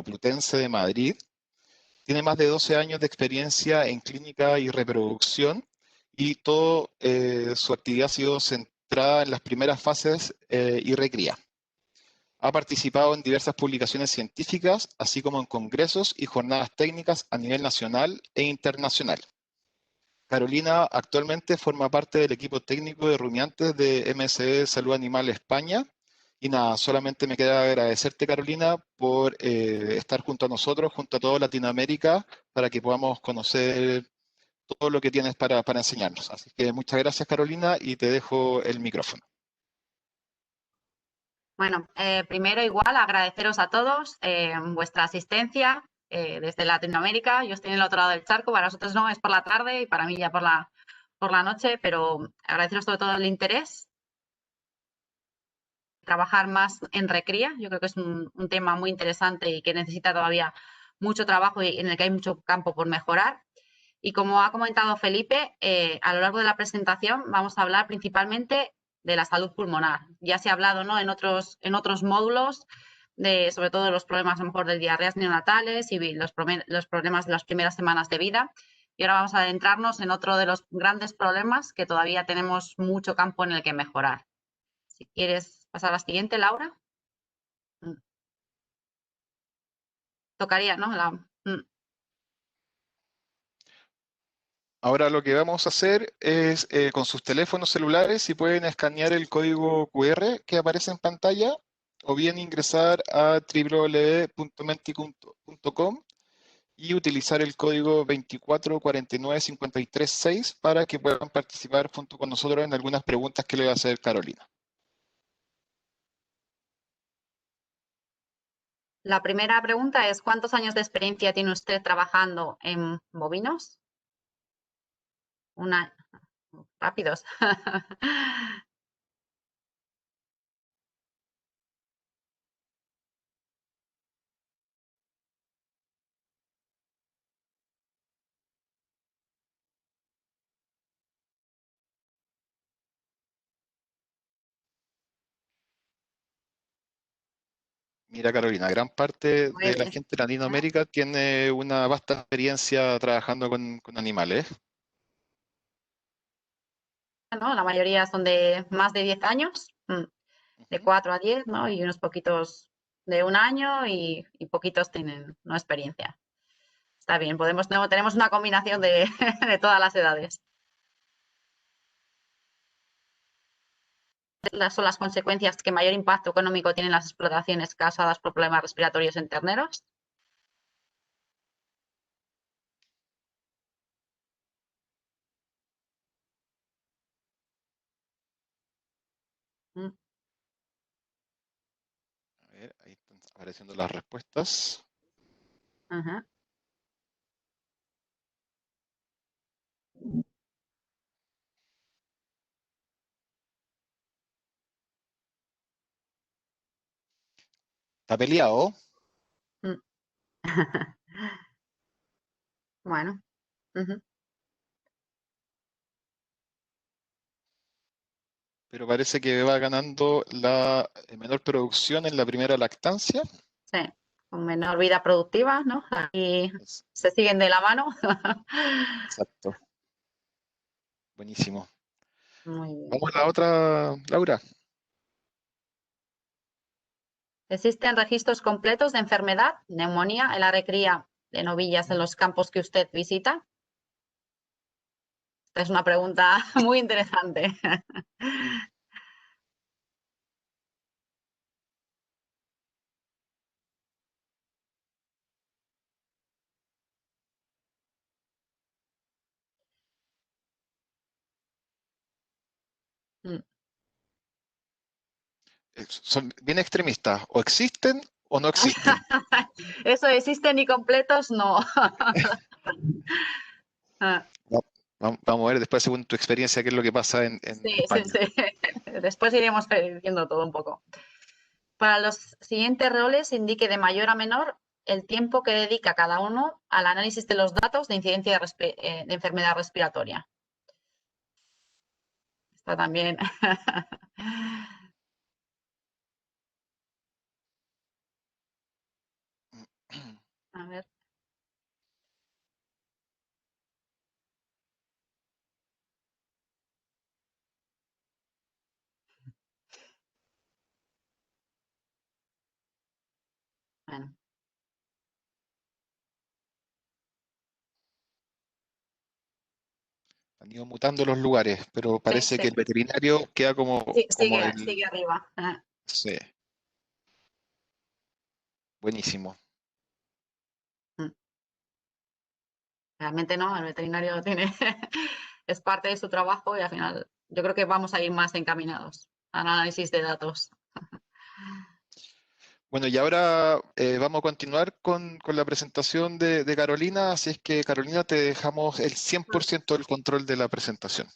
Complutense de Madrid. Tiene más de 12 años de experiencia en clínica y reproducción y toda su actividad ha sido centrada en las primeras fases y recría. Ha participado en diversas publicaciones científicas, así como en congresos y jornadas técnicas a nivel nacional e internacional. Carolina actualmente forma parte del equipo técnico de rumiantes de MSD Salud Animal España. Y nada, solamente me queda agradecerte, Carolina, por estar junto a nosotros, junto a toda Latinoamérica, para que podamos conocer todo lo que tienes para enseñarnos. Así que muchas gracias, Carolina, y te dejo el micrófono. Bueno, primero igual agradeceros a todos vuestra asistencia desde Latinoamérica. Yo estoy en el otro lado del charco, para vosotros no, es por la tarde y para mí ya por la noche, pero agradeceros sobre todo el interés. Trabajar más en recría, yo creo que es un tema muy interesante y que necesita todavía mucho trabajo y en el que hay mucho campo por mejorar. Y como ha comentado Felipe, a lo largo de la presentación vamos a hablar principalmente de la salud pulmonar. Ya se ha hablado, ¿no?, en otros módulos, sobre todo de los problemas a lo mejor de diarreas neonatales y los problemas de las primeras semanas de vida. Y ahora vamos a adentrarnos en otro de los grandes problemas que todavía tenemos mucho campo en el que mejorar. Si quieres pasar a la siguiente, Laura. Tocaría, ¿no? Ahora lo que vamos a hacer es, con sus teléfonos celulares, si pueden escanear el código QR que aparece en pantalla, o bien ingresar a www.menti.com y utilizar el código 2449536 para que puedan participar junto con nosotros en algunas preguntas que le va a hacer Carolina. La primera pregunta es, ¿cuántos años de experiencia tiene usted trabajando en bovinos? Rápidos. Mira, Carolina, gran parte Muy de la bien. gente de Latinoamérica tiene una vasta experiencia trabajando con animales. ¿No? La mayoría son de más de 10 años, de 4 a 10, ¿no? Y unos poquitos de 1 año y poquitos tienen no experiencia. Está bien, tenemos una combinación de, de todas las edades. Son las consecuencias que mayor impacto económico tienen las explotaciones causadas por problemas respiratorios en terneros. A ver, ahí están apareciendo las respuestas. Ajá. Está peleado. Bueno. Pero parece que va ganando la menor producción en la primera lactancia. Sí, con menor vida productiva, ¿no? Aquí se siguen de la mano. Exacto. Buenísimo. Muy bien. Vamos a la otra, Laura. ¿Existen registros completos de enfermedad, neumonía en la recría de novillas en los campos que usted visita? Esta es una pregunta muy interesante. Son bien extremistas. O existen o no existen. Eso, existen y completos, no. Vamos a ver después, según tu experiencia, qué es lo que pasa en Sí, sí, España. sí. Después iremos viendo todo un poco. Para los siguientes roles, indique de mayor a menor el tiempo que dedica cada uno al análisis de los datos de incidencia de enfermedad respiratoria. Está también. A ver. Bueno, Han ido mutando los lugares, pero sí, parece que sí, el veterinario queda como, sí, como sigue, el... sigue arriba. Sí, buenísimo. Mm. Realmente no, el veterinario tiene, es parte de su trabajo y al final yo creo que vamos a ir más encaminados al análisis de datos. Bueno, y ahora vamos a continuar con la presentación de Carolina, así es que Carolina, te dejamos el 100% del control de la presentación.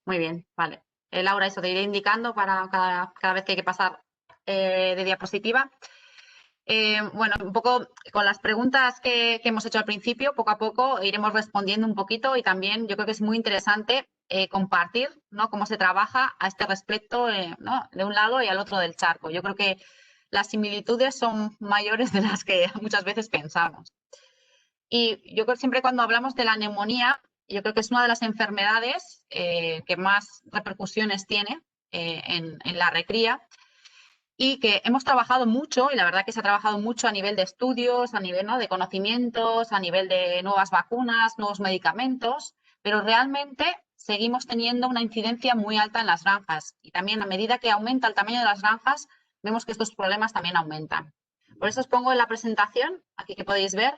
Muy bien, vale. Laura, eso te iré indicando para cada vez que hay que pasar de diapositiva. Bueno, un poco con las preguntas que hemos hecho al principio, poco a poco iremos respondiendo un poquito y también yo creo que es muy interesante compartir, ¿no?, cómo se trabaja a este respecto, ¿no?, de un lado y al otro del charco. Yo creo que las similitudes son mayores de las que muchas veces pensamos. Y yo creo que siempre cuando hablamos de la neumonía, yo creo que es una de las enfermedades que más repercusiones tiene en la recría y que hemos trabajado mucho, y la verdad que se ha trabajado mucho a nivel de estudios, a nivel, ¿no?, de conocimientos, a nivel de nuevas vacunas, nuevos medicamentos, pero realmente seguimos teniendo una incidencia muy alta en las granjas. Y también a medida que aumenta el tamaño de las granjas, vemos que estos problemas también aumentan. Por eso os pongo en la presentación, aquí que podéis ver,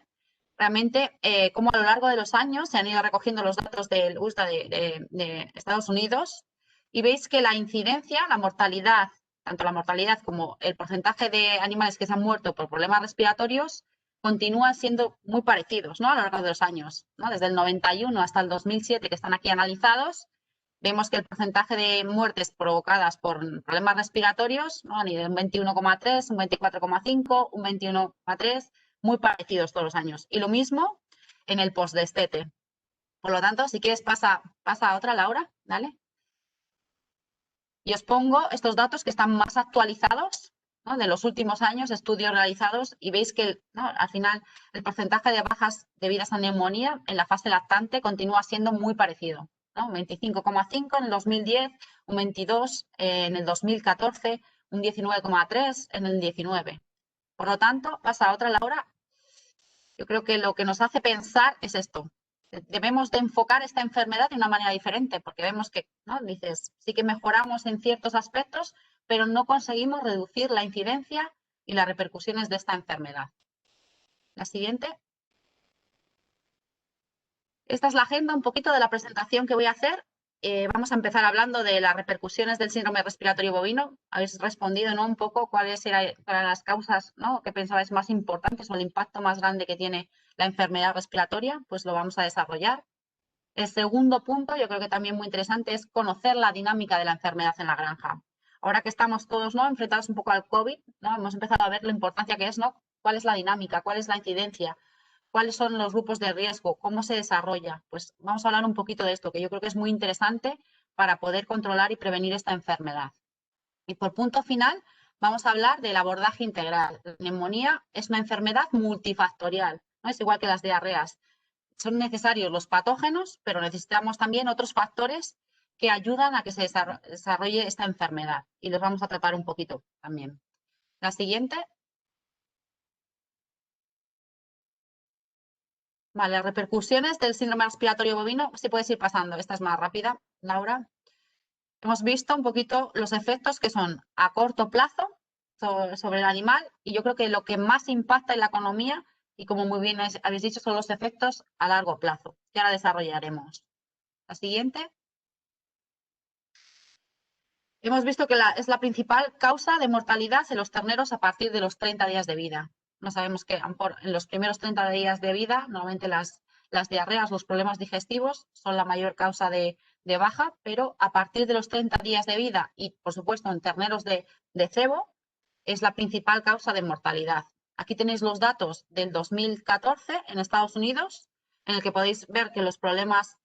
realmente cómo a lo largo de los años se han ido recogiendo los datos del USDA de Estados Unidos y veis que la incidencia, la mortalidad, tanto la mortalidad como el porcentaje de animales que se han muerto por problemas respiratorios continúan siendo muy parecidos, ¿no?, a lo largo de los años, ¿no? Desde el 91 hasta el 2007, que están aquí analizados, vemos que el porcentaje de muertes provocadas por problemas respiratorios, ¿no?, a nivel un 21,3, un 24,5, un 21,3, muy parecidos todos los años. Y lo mismo en el postdestete. Por lo tanto, si quieres pasa a otra, Laura, ¿vale? Y os pongo estos datos que están más actualizados, ¿no?, de los últimos años, estudios realizados, y veis que, ¿no?, al final el porcentaje de bajas debidas a neumonía en la fase lactante continúa siendo muy parecido, ¿no? Un 25,5 en el 2010, un 22 en el 2014, un 19,3 en el 19. Por lo tanto, pasa a otra, Laura. Yo creo que lo que nos hace pensar es esto. Debemos de enfocar esta enfermedad de una manera diferente, porque vemos que, ¿no?, dices, sí que mejoramos en ciertos aspectos, pero no conseguimos reducir la incidencia y las repercusiones de esta enfermedad. La siguiente. Esta es la agenda un poquito de la presentación que voy a hacer. Vamos a empezar hablando de las repercusiones del síndrome respiratorio bovino. Habéis respondido, ¿no?, un poco cuáles eran las causas, ¿no?, que pensabais más importantes o el impacto más grande que tiene la enfermedad respiratoria. Pues lo vamos a desarrollar. El segundo punto, yo creo que también muy interesante, es conocer la dinámica de la enfermedad en la granja. Ahora que estamos todos, ¿no?, enfrentados un poco al COVID, ¿no?, hemos empezado a ver la importancia que es, ¿no?, cuál es la dinámica, cuál es la incidencia, cuáles son los grupos de riesgo, cómo se desarrolla. Pues vamos a hablar un poquito de esto, que yo creo que es muy interesante para poder controlar y prevenir esta enfermedad. Y por punto final, vamos a hablar del abordaje integral. La neumonía es una enfermedad multifactorial, ¿no?, es igual que las diarreas. Son necesarios los patógenos, pero necesitamos también otros factores que ayudan a que se desarrolle esta enfermedad. Y los vamos a tratar un poquito también. La siguiente. Vale, las repercusiones del síndrome respiratorio bovino, si puedes ir pasando, esta es más rápida, Laura. Hemos visto un poquito los efectos que son a corto plazo sobre el animal y yo creo que lo que más impacta en la economía, y como muy bien habéis dicho, son los efectos a largo plazo, que ahora desarrollaremos. La siguiente. Hemos visto que es la principal causa de mortalidad en los terneros a partir de los 30 días de vida. No sabemos que en los primeros 30 días de vida, normalmente las diarreas, los problemas digestivos son la mayor causa de baja, pero a partir de los 30 días de vida y, por supuesto, en terneros de cebo, es la principal causa de mortalidad. Aquí tenéis los datos del 2014 en Estados Unidos, en el que podéis ver que los problemas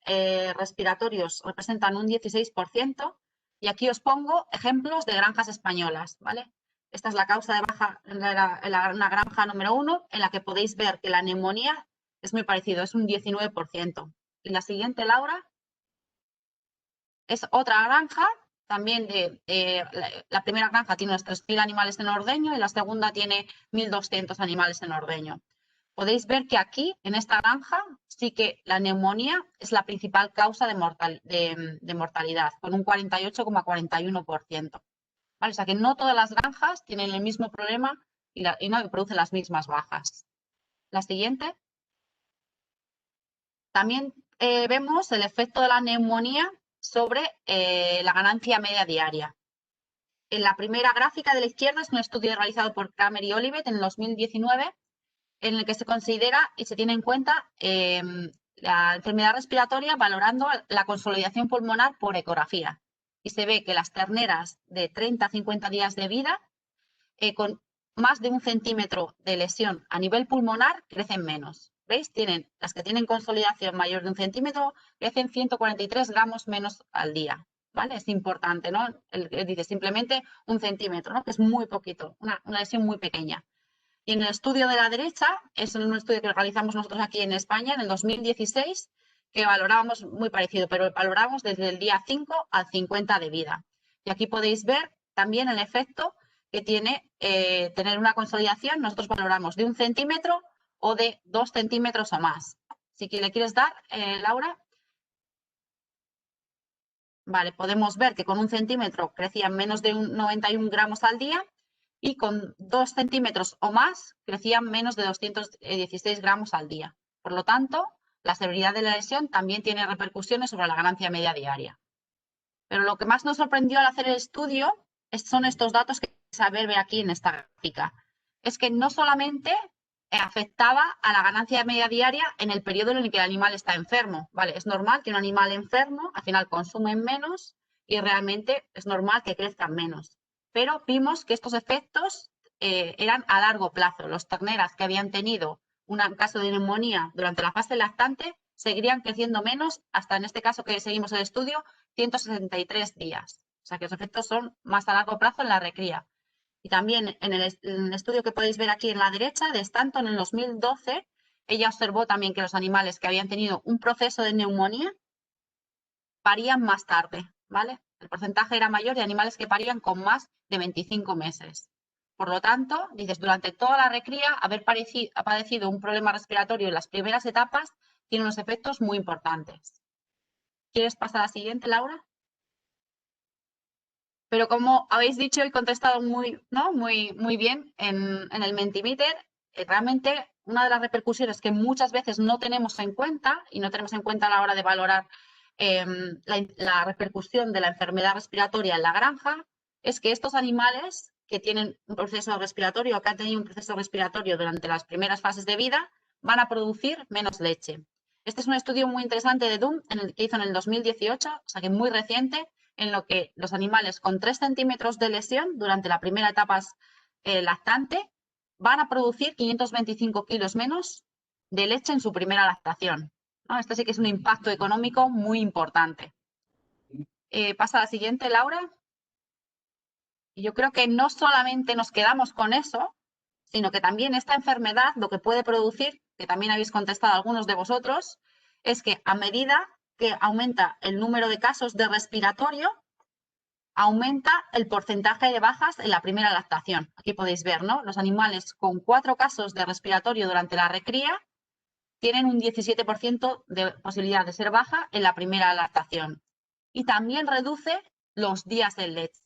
respiratorios representan un 16%. Y aquí os pongo ejemplos de granjas españolas, ¿vale? Esta es la causa de baja en la granja número 1, en la que podéis ver que la neumonía es muy parecido, es un 19%. Y la siguiente, Laura, es otra granja, también la primera granja tiene unos 3.000 animales en ordeño y la segunda tiene 1.200 animales en ordeño. Podéis ver que aquí, en esta granja, sí que la neumonía es la principal causa de mortalidad, con un 48,41%. ¿Vale? O sea que no todas las granjas tienen el mismo problema y no producen las mismas bajas. La siguiente. También vemos el efecto de la neumonía sobre la ganancia media diaria. En la primera gráfica de la izquierda es un estudio realizado por Kramer y Olivet en el 2019, en el que se considera y se tiene en cuenta la enfermedad respiratoria valorando la consolidación pulmonar por ecografía. Y se ve que las terneras de 30 a 50 días de vida, con más de 1 centímetro de lesión a nivel pulmonar, crecen menos. ¿Veis? Las que tienen consolidación mayor de 1 centímetro, crecen 143 gramos menos al día. ¿Vale? Es importante, ¿no? Dice simplemente 1 centímetro, ¿no? Que es muy poquito, una lesión muy pequeña. Y en el estudio de la derecha, es un estudio que realizamos nosotros aquí en España en el 2016, que valorábamos muy parecido, pero valoramos desde el día 5 al 50 de vida. Y aquí podéis ver también el efecto que tiene tener una consolidación. Nosotros valoramos de 1 centímetro o de 2 centímetros o más. Si le quieres dar, Laura. Vale, podemos ver que con 1 centímetro crecían menos de 91 gramos al día y con 2 centímetros o más crecían menos de 216 gramos al día. Por lo tanto, la severidad de la lesión también tiene repercusiones sobre la ganancia media diaria. Pero lo que más nos sorprendió al hacer el estudio son estos datos que saber ver aquí en esta gráfica. Es que no solamente afectaba a la ganancia media diaria en el periodo en el que el animal está enfermo. ¿Vale? Es normal que un animal enfermo al final consume menos y realmente es normal que crezcan menos. Pero vimos que estos efectos eran a largo plazo. Los terneras que habían tenido un caso de neumonía durante la fase lactante seguirían creciendo menos hasta, en este caso que seguimos el estudio, 163 días. O sea que los efectos son más a largo plazo en la recría. Y también en el estudio que podéis ver aquí en la derecha de Stanton en 2012, ella observó también que los animales que habían tenido un proceso de neumonía parían más tarde, ¿vale? El porcentaje era mayor de animales que parían con más de 25 meses. Por lo tanto, dices, durante toda la recría, haber padecido un problema respiratorio en las primeras etapas tiene unos efectos muy importantes. ¿Quieres pasar a la siguiente, Laura? Pero como habéis dicho y contestado muy bien en el Mentimeter, realmente una de las repercusiones que muchas veces no tenemos en cuenta y no tenemos en cuenta a la hora de valorar la repercusión de la enfermedad respiratoria en la granja es que estos animales que tienen un proceso respiratorio o que han tenido un proceso respiratorio durante las primeras fases de vida van a producir menos leche. Este es un estudio muy interesante de Dunn que hizo en el 2018, o sea que muy reciente, en lo que los animales con 3 centímetros de lesión durante la primera etapa lactante van a producir 525 kilos menos de leche en su primera lactación, ¿no? Esto sí que es un impacto económico muy importante. Pasa a la siguiente, Laura. Y yo creo que no solamente nos quedamos con eso, sino que también esta enfermedad lo que puede producir, que también habéis contestado algunos de vosotros, es que a medida que aumenta el número de casos de respiratorio, aumenta el porcentaje de bajas en la primera lactación. Aquí podéis ver, ¿no? Los animales con 4 casos de respiratorio durante la recría tienen un 17% de posibilidad de ser baja en la primera lactación. Y también reduce los días de leche,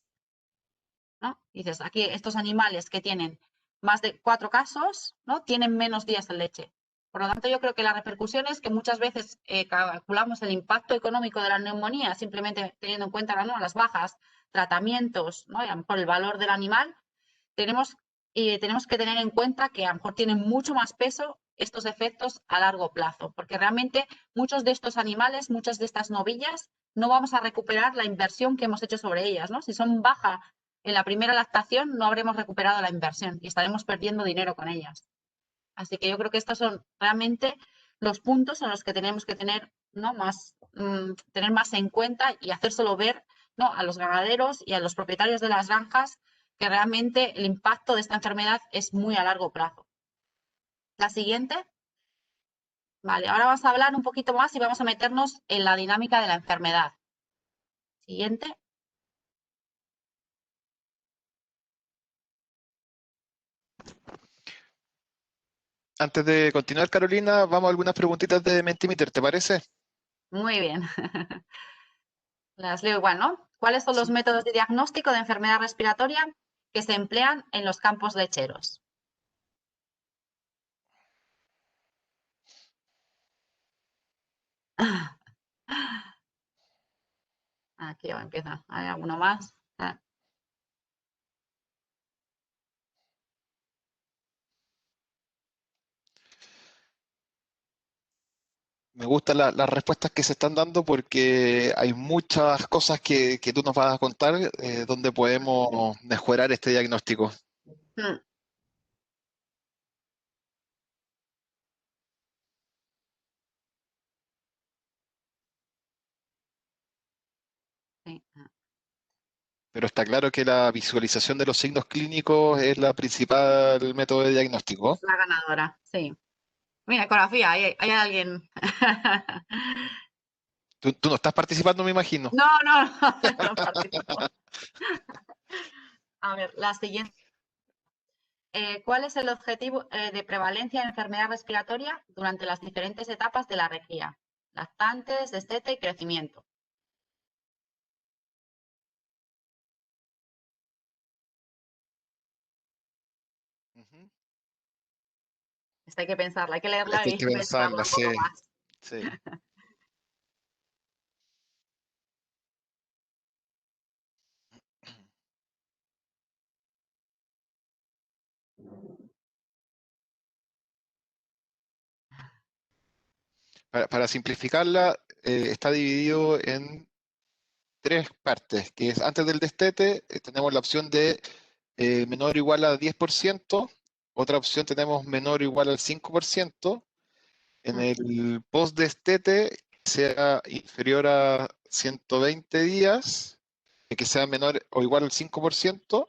¿no? Dices, aquí estos animales que tienen más de 4 casos, ¿no? Tienen menos días de leche. Por lo tanto, yo creo que la repercusión es que muchas veces calculamos el impacto económico de la neumonía simplemente teniendo en cuenta, ¿no?, las bajas, tratamientos, ¿no?, y a lo mejor el valor del animal. Tenemos que tener en cuenta que a lo mejor tienen mucho más peso estos efectos a largo plazo, porque realmente muchos de estos animales, muchas de estas novillas, no vamos a recuperar la inversión que hemos hecho sobre ellas, ¿no? Si son bajas en la primera lactación, no habremos recuperado la inversión y estaremos perdiendo dinero con ellas. Así que yo creo que estos son realmente los puntos en los que tenemos que tener, ¿no?, tener más en cuenta y hacérselo ver, ¿no?, a los ganaderos y a los propietarios de las granjas, que realmente el impacto de esta enfermedad es muy a largo plazo. La siguiente. Vale, ahora vamos a hablar un poquito más y vamos a meternos en la dinámica de la enfermedad. Siguiente. Antes de continuar, Carolina, vamos a algunas preguntitas de Mentimeter, ¿te parece? Muy bien. Las leo igual, ¿no? ¿Cuáles son los Sí. métodos de diagnóstico de enfermedad respiratoria que se emplean en los campos lecheros? Aquí empieza. ¿Hay alguno más? Me gustan las respuestas que se están dando porque hay muchas cosas que tú nos vas a contar donde podemos mejorar este diagnóstico. Mm, sí, Pero está claro que la visualización de los signos clínicos es la principal método de diagnóstico. la ganadora, sí. Mira, ecografía, hay alguien. Tú no estás participando, me imagino. No, no, no participo. A ver, la siguiente. ¿Cuál es el objetivo de prevalencia de enfermedad respiratoria durante las diferentes etapas de la recría? Lactantes, destete y crecimiento. Ujú. Esta hay que pensarla, hay que leerla Hay y que pensarla pensarla, un poco sí, más. sí. Para simplificarla, está dividido en tres partes, que es antes del destete, tenemos la opción de menor o igual a 10%, otra opción tenemos menor o igual al 5%, en el post-destete sea inferior a 120 días, que sea menor o igual al 5%,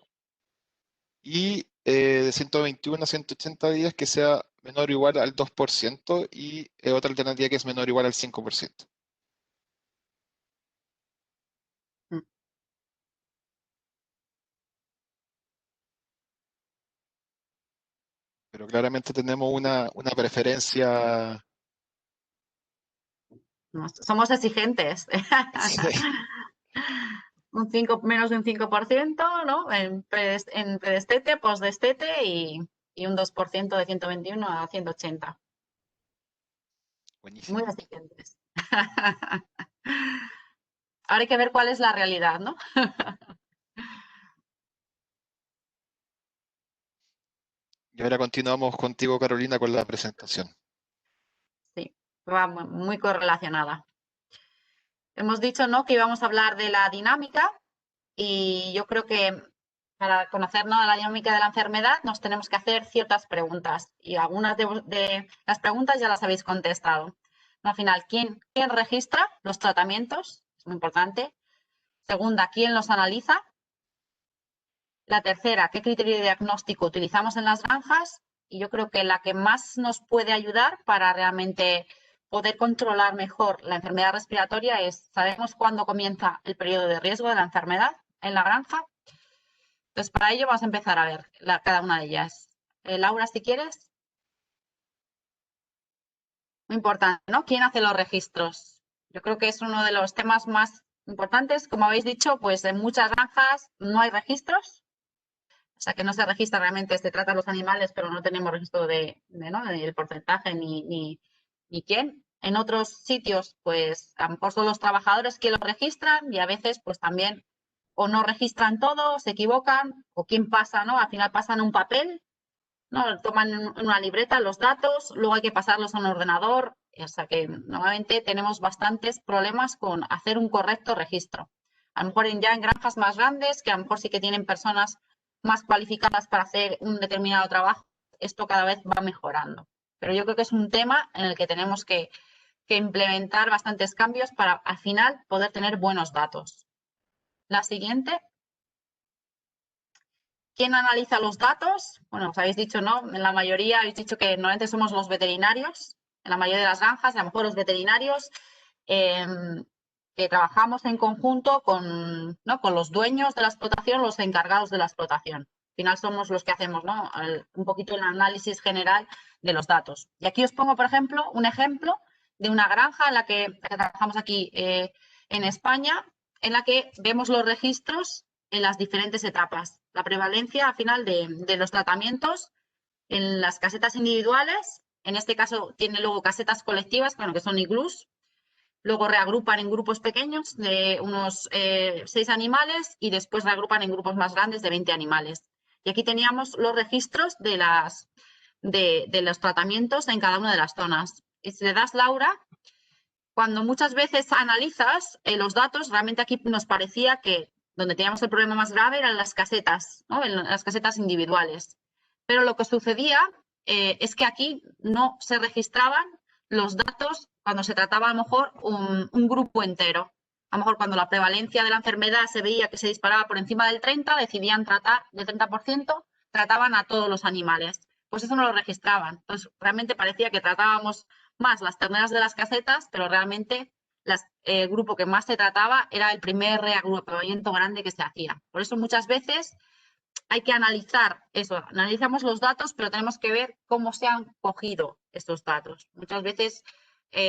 y de 121 a 180 días que sea menor o igual al 2%, y otra alternativa que es menor o igual al 5%. Mm, Pero claramente tenemos una preferencia. Somos exigentes. Menos de un 5%, ¿no? En predestete, postdestete y un 2% de 121 a 180. Muy Buenísimo. exigentes. Ahora hay que ver cuál es la realidad, ¿no? Y ahora continuamos contigo, Carolina, con la presentación. Sí, va muy correlacionada. Hemos dicho, ¿no?, que íbamos a hablar de la dinámica y yo creo que para conocer, ¿no?, la dinámica de la enfermedad nos tenemos que hacer ciertas preguntas y algunas de las preguntas ya las habéis contestado. Al final, ¿quién registra los tratamientos? Es muy importante. Segunda, ¿quién los analiza? La tercera, ¿qué criterio de diagnóstico utilizamos en las granjas? Y yo creo que la que más nos puede ayudar para realmente poder controlar mejor la enfermedad respiratoria es, ¿sabemos cuándo comienza el periodo de riesgo de la enfermedad en la granja? Entonces, para ello vamos a empezar a ver cada una de ellas. Laura, si quieres. Muy importante, ¿no? ¿Quién hace los registros? Yo creo que es uno de los temas más importantes. Como habéis dicho, pues en muchas granjas no hay registros. O sea, que no se registra realmente, se trata a los animales, pero no tenemos registro ¿no?, del porcentaje ni quién. En otros sitios, pues a lo mejor son los trabajadores que lo registran y a veces, pues también o no registran todo, se equivocan, o quién pasa, ¿no? Al final pasan un papel, ¿no? Toman en una libreta los datos, luego hay que pasarlos a un ordenador. O sea que normalmente tenemos bastantes problemas con hacer un correcto registro. A lo mejor ya en granjas más grandes, que a lo mejor sí que tienen personas más cualificadas para hacer un determinado trabajo, esto cada vez va mejorando. Pero yo creo que es un tema en el que tenemos que implementar bastantes cambios para al final poder tener buenos datos. La siguiente. ¿Quién analiza los datos? Bueno, os habéis dicho, ¿no? En la mayoría habéis dicho que normalmente somos los veterinarios, en la mayoría de las granjas, a lo mejor los veterinarios, que trabajamos en conjunto con, ¿no?, con los dueños de la explotación, los encargados de la explotación. Al final somos los que hacemos, ¿no?, un poquito el análisis general de los datos. Y aquí os pongo, por ejemplo, un ejemplo de una granja en la que trabajamos aquí en España, en la que vemos los registros en las diferentes etapas. La prevalencia al final de los tratamientos en las casetas individuales, en este caso tiene luego casetas colectivas, bueno, que son iglús, luego reagrupan en grupos pequeños de unos 6 animales y después reagrupan en grupos más grandes de 20 animales. Y aquí teníamos los registros de los tratamientos en cada una de las zonas. Y si le das, Laura, cuando muchas veces analizas los datos, realmente aquí nos parecía que donde teníamos el problema más grave eran las casetas, ¿no?, en las casetas individuales. Pero lo que sucedía es que aquí no se registraban los datos cuando se trataba a lo mejor un grupo entero. A lo mejor cuando la prevalencia de la enfermedad se veía que se disparaba por encima del 30, decidían tratar del 30%, trataban a todos los animales. Pues eso no lo registraban. Entonces, realmente parecía que tratábamos más las terneras de las casetas, pero realmente el grupo que más se trataba era el primer reagrupamiento grande que se hacía. Por eso muchas veces hay que analizar eso. Analizamos los datos, pero tenemos que ver cómo se han cogido estos datos. Muchas veces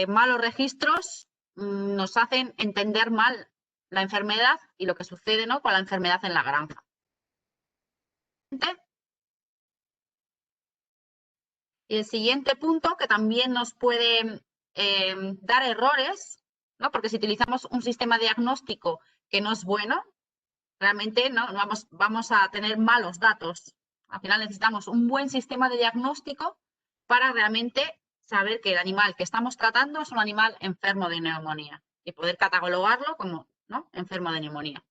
malos registros nos hacen entender mal la enfermedad y lo que sucede, ¿no?, con la enfermedad en la granja. Y el siguiente punto, que también nos puede dar errores, ¿no?, porque si utilizamos un sistema diagnóstico que no es bueno, realmente no vamos a tener malos datos. Al final necesitamos un buen sistema de diagnóstico para realmente saber que el animal que estamos tratando es un animal enfermo de neumonía y poder catalogarlo como, ¿no?, enfermo de neumonía.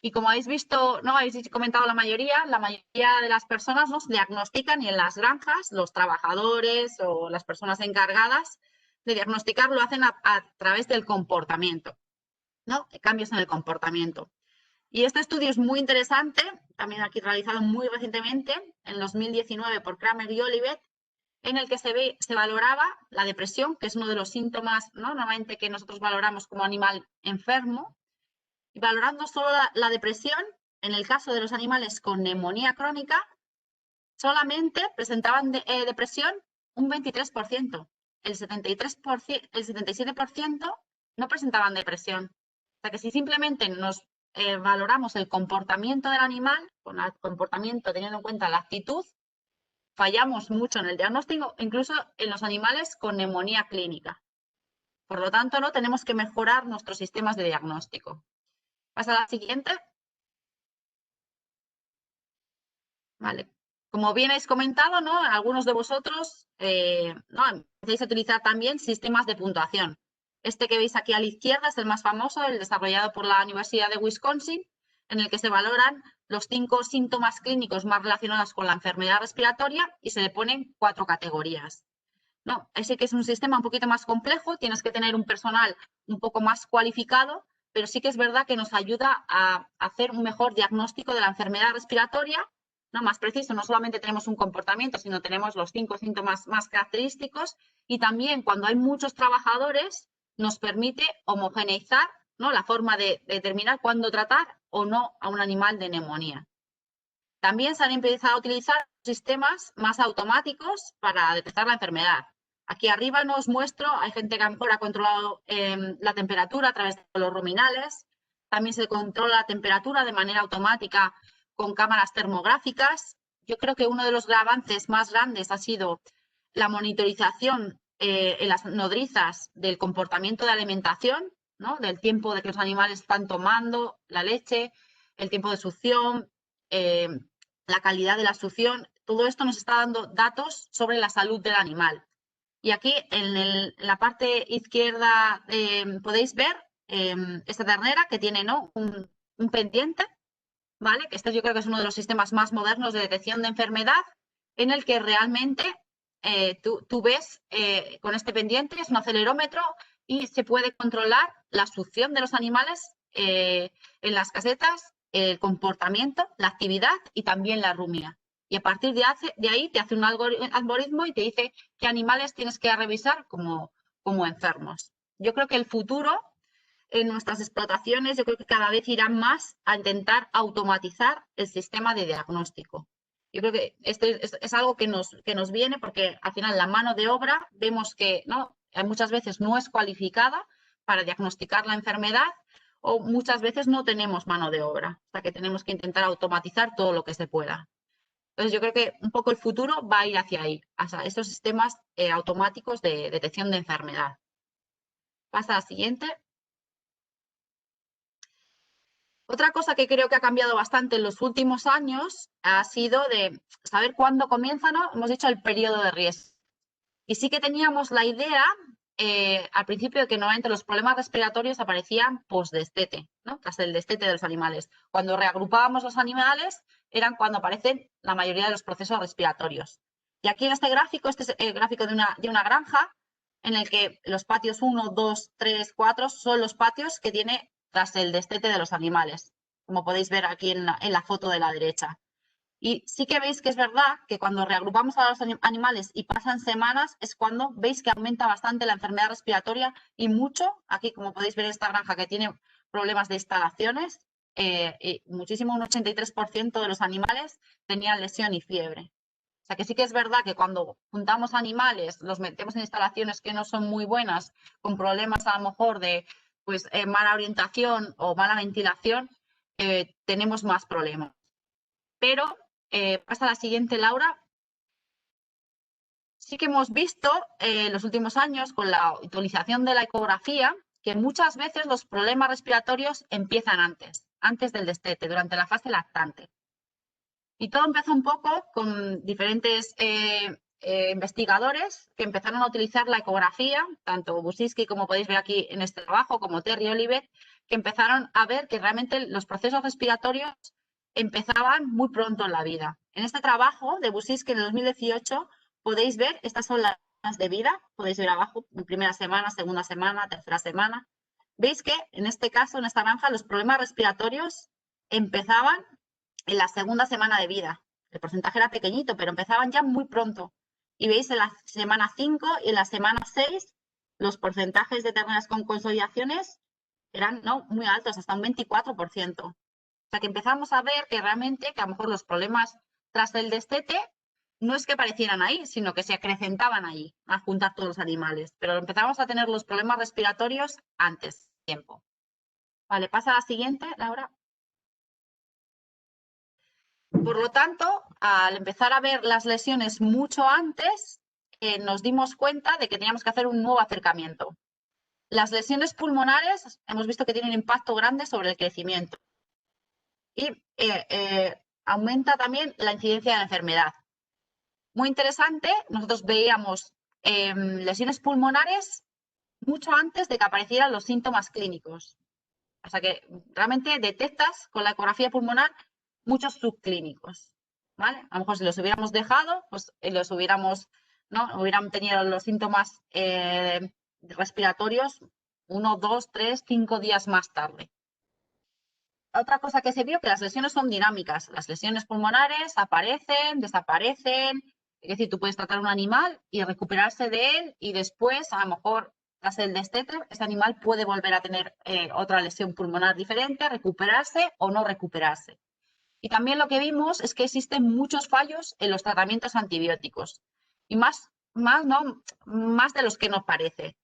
Y como habéis visto, ¿no?, habéis comentado la mayoría de las personas nos diagnostican, y en las granjas los trabajadores o las personas encargadas de diagnosticar lo hacen a través del comportamiento, ¿no?, cambios en el comportamiento. Y este estudio es muy interesante, también aquí realizado muy recientemente, en 2019 por Kramer y Olivet, en el que se valoraba la depresión, que es uno de los síntomas, ¿no?, normalmente que nosotros valoramos como animal enfermo, y valorando solo la depresión, en el caso de los animales con neumonía crónica, solamente presentaban depresión un 23%. El 77% no presentaban depresión. O sea que si simplemente nos valoramos el comportamiento del animal, con el comportamiento teniendo en cuenta la actitud, fallamos mucho en el diagnóstico, incluso en los animales con neumonía clínica. Por lo tanto, no tenemos que mejorar nuestros sistemas de diagnóstico. Pasa a la siguiente. Vale. Como bien habéis comentado, ¿no?, algunos de vosotros ¿no?, empecéis a utilizar también sistemas de puntuación. Este que veis aquí a la izquierda es el más famoso, el desarrollado por la Universidad de Wisconsin, en el que se valoran los 5 síntomas clínicos más relacionados con la enfermedad respiratoria y se le ponen 4 categorías. No, ese que es un sistema un poquito más complejo, tienes que tener un personal un poco más cualificado, pero sí que es verdad que nos ayuda a hacer un mejor diagnóstico de la enfermedad respiratoria, ¿no?, más preciso. No solamente tenemos un comportamiento, sino tenemos los 5 síntomas más característicos, y también cuando hay muchos trabajadores nos permite homogeneizar, ¿no?, la forma de determinar cuándo tratar o no a un animal de neumonía. También se han empezado a utilizar sistemas más automáticos para detectar la enfermedad. Aquí arriba nos muestro, hay gente que a lo mejor ha controlado la temperatura a través de los ruminales. También se controla la temperatura de manera automática con cámaras termográficas. Yo creo que uno de los avances más grandes ha sido la monitorización en las nodrizas del comportamiento de alimentación, ¿no?, del tiempo de que los animales están tomando la leche, el tiempo de succión, la calidad de la succión. Todo esto nos está dando datos sobre la salud del animal. Y aquí en la parte izquierda podéis ver esta ternera que tiene, ¿no?, un pendiente, ¿vale? Que este yo creo que es uno de los sistemas más modernos de detección de enfermedad, en el que realmente tú ves con este pendiente, es un acelerómetro, y se puede controlar la succión de los animales en las casetas el comportamiento, la actividad y también la rumia. Y a partir de ahí te hace un algoritmo y te dice qué animales tienes que revisar como enfermos. Yo creo que el futuro en nuestras explotaciones, yo creo que cada vez irán más a intentar automatizar el sistema de diagnóstico. Yo creo que esto es algo que nos viene porque al final la mano de obra vemos que ¿no? Muchas veces no es cualificada para diagnosticar la enfermedad o muchas veces no tenemos mano de obra, o sea que tenemos que intentar automatizar todo lo que se pueda. Entonces yo creo que un poco el futuro va a ir hacia ahí, hacia estos sistemas automáticos de detección de enfermedad. Pasa a la siguiente. Otra cosa que creo que ha cambiado bastante en los últimos años ha sido de saber cuándo comienza, ¿no? Hemos dicho el periodo de riesgo. Y sí que teníamos la idea al principio de que normalmente los problemas respiratorios aparecían post-destete, ¿no? Tras el destete de los animales. Cuando reagrupábamos los animales eran cuando aparecen la mayoría de los procesos respiratorios. Y aquí en este es el gráfico de una granja en el que los patios 1, 2, 3, 4 son los patios que tiene tras el destete de los animales, como podéis ver aquí en la foto de la derecha. Y sí que veis que es verdad que cuando reagrupamos a los animales y pasan semanas es cuando veis que aumenta bastante la enfermedad respiratoria y mucho, aquí como podéis ver esta granja que tiene problemas de instalaciones, y muchísimo, un 83% de los animales tenían lesión y fiebre. O sea que sí que es verdad que cuando juntamos animales, los metemos en instalaciones que no son muy buenas, con problemas a lo mejor de pues, mala orientación o mala ventilación, tenemos más problemas. Pero pasa a la siguiente, Laura. Sí que hemos visto en los últimos años con la utilización de la ecografía que muchas veces los problemas respiratorios empiezan antes del destete, durante la fase lactante. Y todo empezó un poco con diferentes investigadores que empezaron a utilizar la ecografía, tanto Buczynski, como podéis ver aquí en este trabajo, como Terry Olivet, que empezaron a ver que realmente los procesos respiratorios empezaban muy pronto en la vida. En este trabajo de Buczynski en el 2018 podéis ver, estas son las de vida, podéis ver abajo, en primera semana, segunda semana, tercera semana. Veis que en este caso, en esta granja, los problemas respiratorios empezaban en la segunda semana de vida. El porcentaje era pequeñito, pero empezaban ya muy pronto. Y veis en la semana 5 y en la semana 6 los porcentajes de terneras con consolidaciones eran ¿no? muy altos, hasta un 24%. O sea que empezamos a ver que realmente que a lo mejor los problemas tras el destete no es que aparecieran ahí, sino que se acrecentaban ahí al juntar todos los animales. Pero empezamos a tener los problemas respiratorios antes de tiempo. Vale, pasa a la siguiente, Laura. Por lo tanto, al empezar a ver las lesiones mucho antes, nos dimos cuenta de que teníamos que hacer un nuevo acercamiento. Las lesiones pulmonares hemos visto que tienen impacto grande sobre el crecimiento y aumenta también la incidencia de la enfermedad. Muy interesante, nosotros veíamos lesiones pulmonares mucho antes de que aparecieran los síntomas clínicos. O sea que realmente detectas con la ecografía pulmonar muchos subclínicos, ¿vale? A lo mejor si los hubiéramos dejado, pues los hubiéramos, ¿no? Hubieran tenido los síntomas respiratorios 1, 2, 3, 5 días más tarde. Otra cosa que se vio que las lesiones son dinámicas. Las lesiones pulmonares aparecen, desaparecen. Es decir, tú puedes tratar a un animal y recuperarse de él y después, a lo mejor, tras el destete, ese animal puede volver a tener otra lesión pulmonar diferente, recuperarse o no recuperarse. Y también lo que vimos es que existen muchos fallos en los tratamientos antibióticos y más de los que nos parece.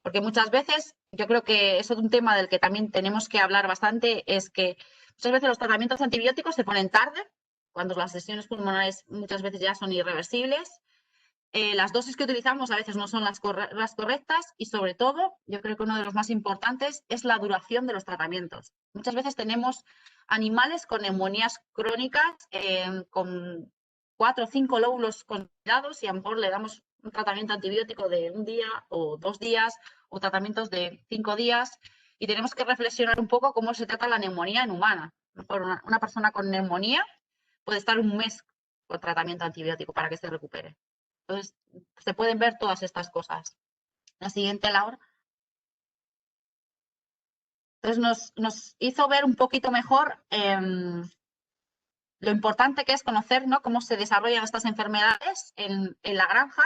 Porque muchas veces, yo creo que eso es un tema del que también tenemos que hablar bastante, es que muchas veces los tratamientos antibióticos se ponen tarde, cuando las lesiones pulmonares muchas veces ya son irreversibles. Las dosis que utilizamos a veces no son las correctas y sobre todo, yo creo que uno de los más importantes es la duración de los tratamientos. Muchas veces tenemos animales con neumonías crónicas, con 4 o 5 lóbulos consolidados y a lo mejor le damos un tratamiento antibiótico de 1 día o 2 días o tratamientos de 5 días y tenemos que reflexionar un poco cómo se trata la neumonía en humana. A lo mejor una persona con neumonía puede estar 1 mes con tratamiento antibiótico para que se recupere. Entonces, se pueden ver todas estas cosas. La siguiente, Laura. Entonces nos hizo ver un poquito mejor lo importante que es conocer, ¿no?, cómo se desarrollan estas enfermedades en la granja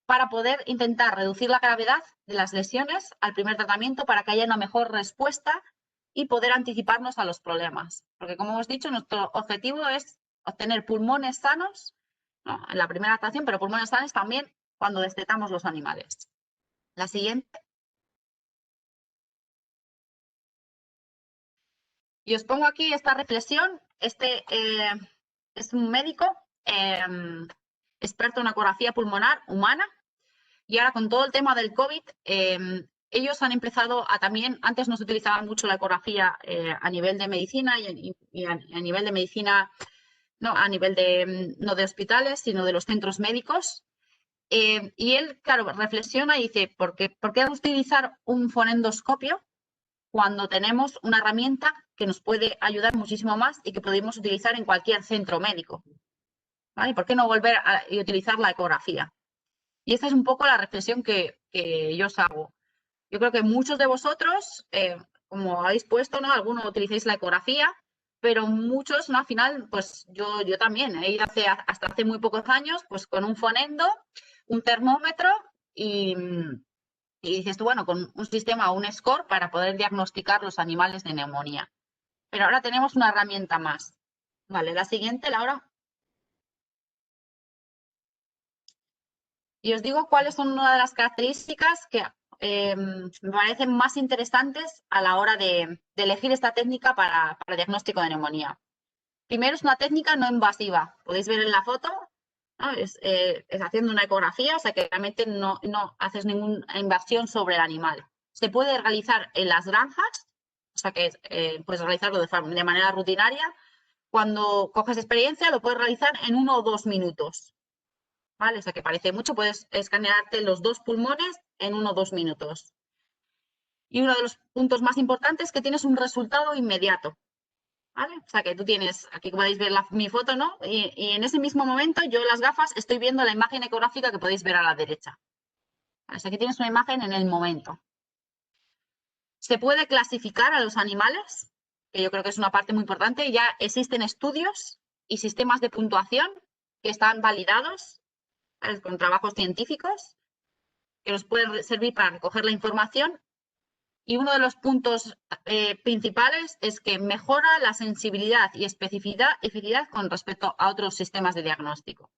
para poder intentar reducir la gravedad de las lesiones al primer tratamiento para que haya una mejor respuesta y poder anticiparnos a los problemas. Porque, como hemos dicho, nuestro objetivo es obtener pulmones sanos, ¿no?, en la primera actuación, pero pulmones sanos también cuando destetamos los animales. La siguiente. Y os pongo aquí esta reflexión. Este es un médico experto en ecografía pulmonar humana. Y ahora con todo el tema del COVID, ellos han empezado a también, antes no se utilizaba mucho la ecografía a nivel de medicina y a nivel de medicina, no a nivel de, no de hospitales, sino de los centros médicos. Y él, claro, reflexiona y dice, ¿por qué utilizar un fonendoscopio cuando tenemos una herramienta que nos puede ayudar muchísimo más y que podemos utilizar en cualquier centro médico? ¿Vale? ¿Por qué no volver a utilizar la ecografía? Y esta es un poco la reflexión que yo os hago. Yo creo que muchos de vosotros, como habéis puesto, ¿no?, algunos utilizáis la ecografía, pero muchos, ¿no?, al final, pues yo también he ido hasta hace muy pocos años, pues con un fonendo, un termómetro y dices tú, bueno, con un sistema, un score para poder diagnosticar los animales de neumonía. Pero ahora tenemos una herramienta más. Vale, la siguiente, Laura. Y os digo cuáles son una de las características que me parecen más interesantes a la hora de elegir esta técnica para diagnóstico de neumonía. Primero, es una técnica no invasiva. Podéis ver en la foto, ¿no?, es haciendo una ecografía, o sea que realmente no haces ninguna invasión sobre el animal. Se puede realizar en las granjas, o sea que puedes realizarlo de manera rutinaria. Cuando coges experiencia, lo puedes realizar en 1 o 2 minutos. ¿Vale? O sea que parece mucho, puedes escanearte los 2 pulmones en 1 o 2 minutos. Y uno de los puntos más importantes es que tienes un resultado inmediato. ¿Vale? O sea que tú tienes, aquí podéis ver mi foto, ¿no? Y en ese mismo momento yo en las gafas estoy viendo la imagen ecográfica que podéis ver a la derecha. ¿Vale? O sea que tienes una imagen en el momento. Se puede clasificar a los animales, que yo creo que es una parte muy importante. Ya existen estudios y sistemas de puntuación que están validados, ¿vale?, con trabajos científicos que nos pueden servir para recoger la información. Y uno de los puntos principales es que mejora la sensibilidad y especificidad con respecto a otros sistemas de diagnóstico.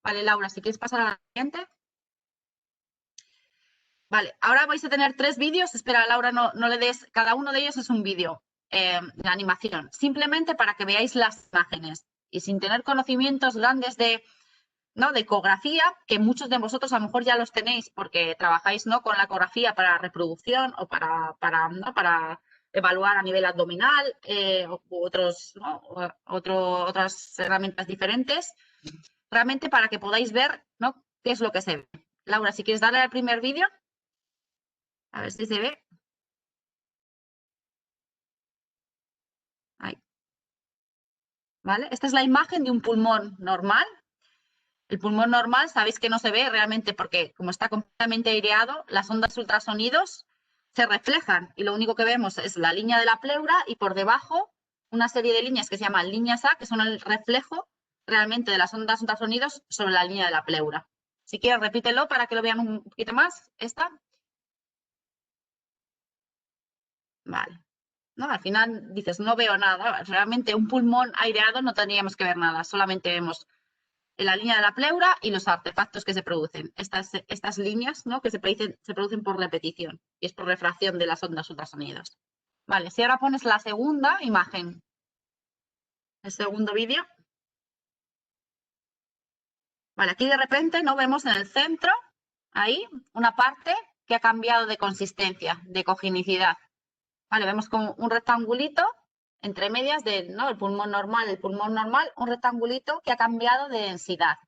Vale, Laura, si quieres pasar a la siguiente. Vale, ahora vais a tener 3 vídeos. Espera, Laura, no le des. Cada uno de ellos es un vídeo de animación, simplemente para que veáis las imágenes y sin tener conocimientos grandes de ecografía, que muchos de vosotros a lo mejor ya los tenéis porque trabajáis, ¿no?, con la ecografía para reproducción o para evaluar a nivel abdominal u otras herramientas diferentes, realmente para que podáis ver, ¿no?, qué es lo que se ve. Laura, si quieres darle al primer vídeo, a ver si se ve. Ahí. ¿Vale? Esta es la imagen de un pulmón normal. El pulmón normal, sabéis que no se ve realmente porque como está completamente aireado, las ondas ultrasonidos se reflejan y lo único que vemos es la línea de la pleura y por debajo una serie de líneas que se llaman líneas A, que son el reflejo realmente de las ondas ultrasonidos sobre la línea de la pleura. Si quieres, repítelo para que lo vean un poquito más. ¿Esta? Vale. ¿No? Al final dices, no veo nada. Realmente un pulmón aireado no tendríamos que ver nada, solamente vemos en la línea de la pleura y los artefactos que se producen. Estas líneas, ¿no?, que se producen por repetición y es por refracción de las ondas ultrasonidos. Vale, si ahora pones la segunda imagen, el segundo vídeo. Vale, aquí de repente no vemos en el centro, ahí, una parte que ha cambiado de consistencia, de cogenicidad. Vale, vemos como un rectangulito entre medias ¿no?, el pulmón normal, un rectangulito que ha cambiado de densidad.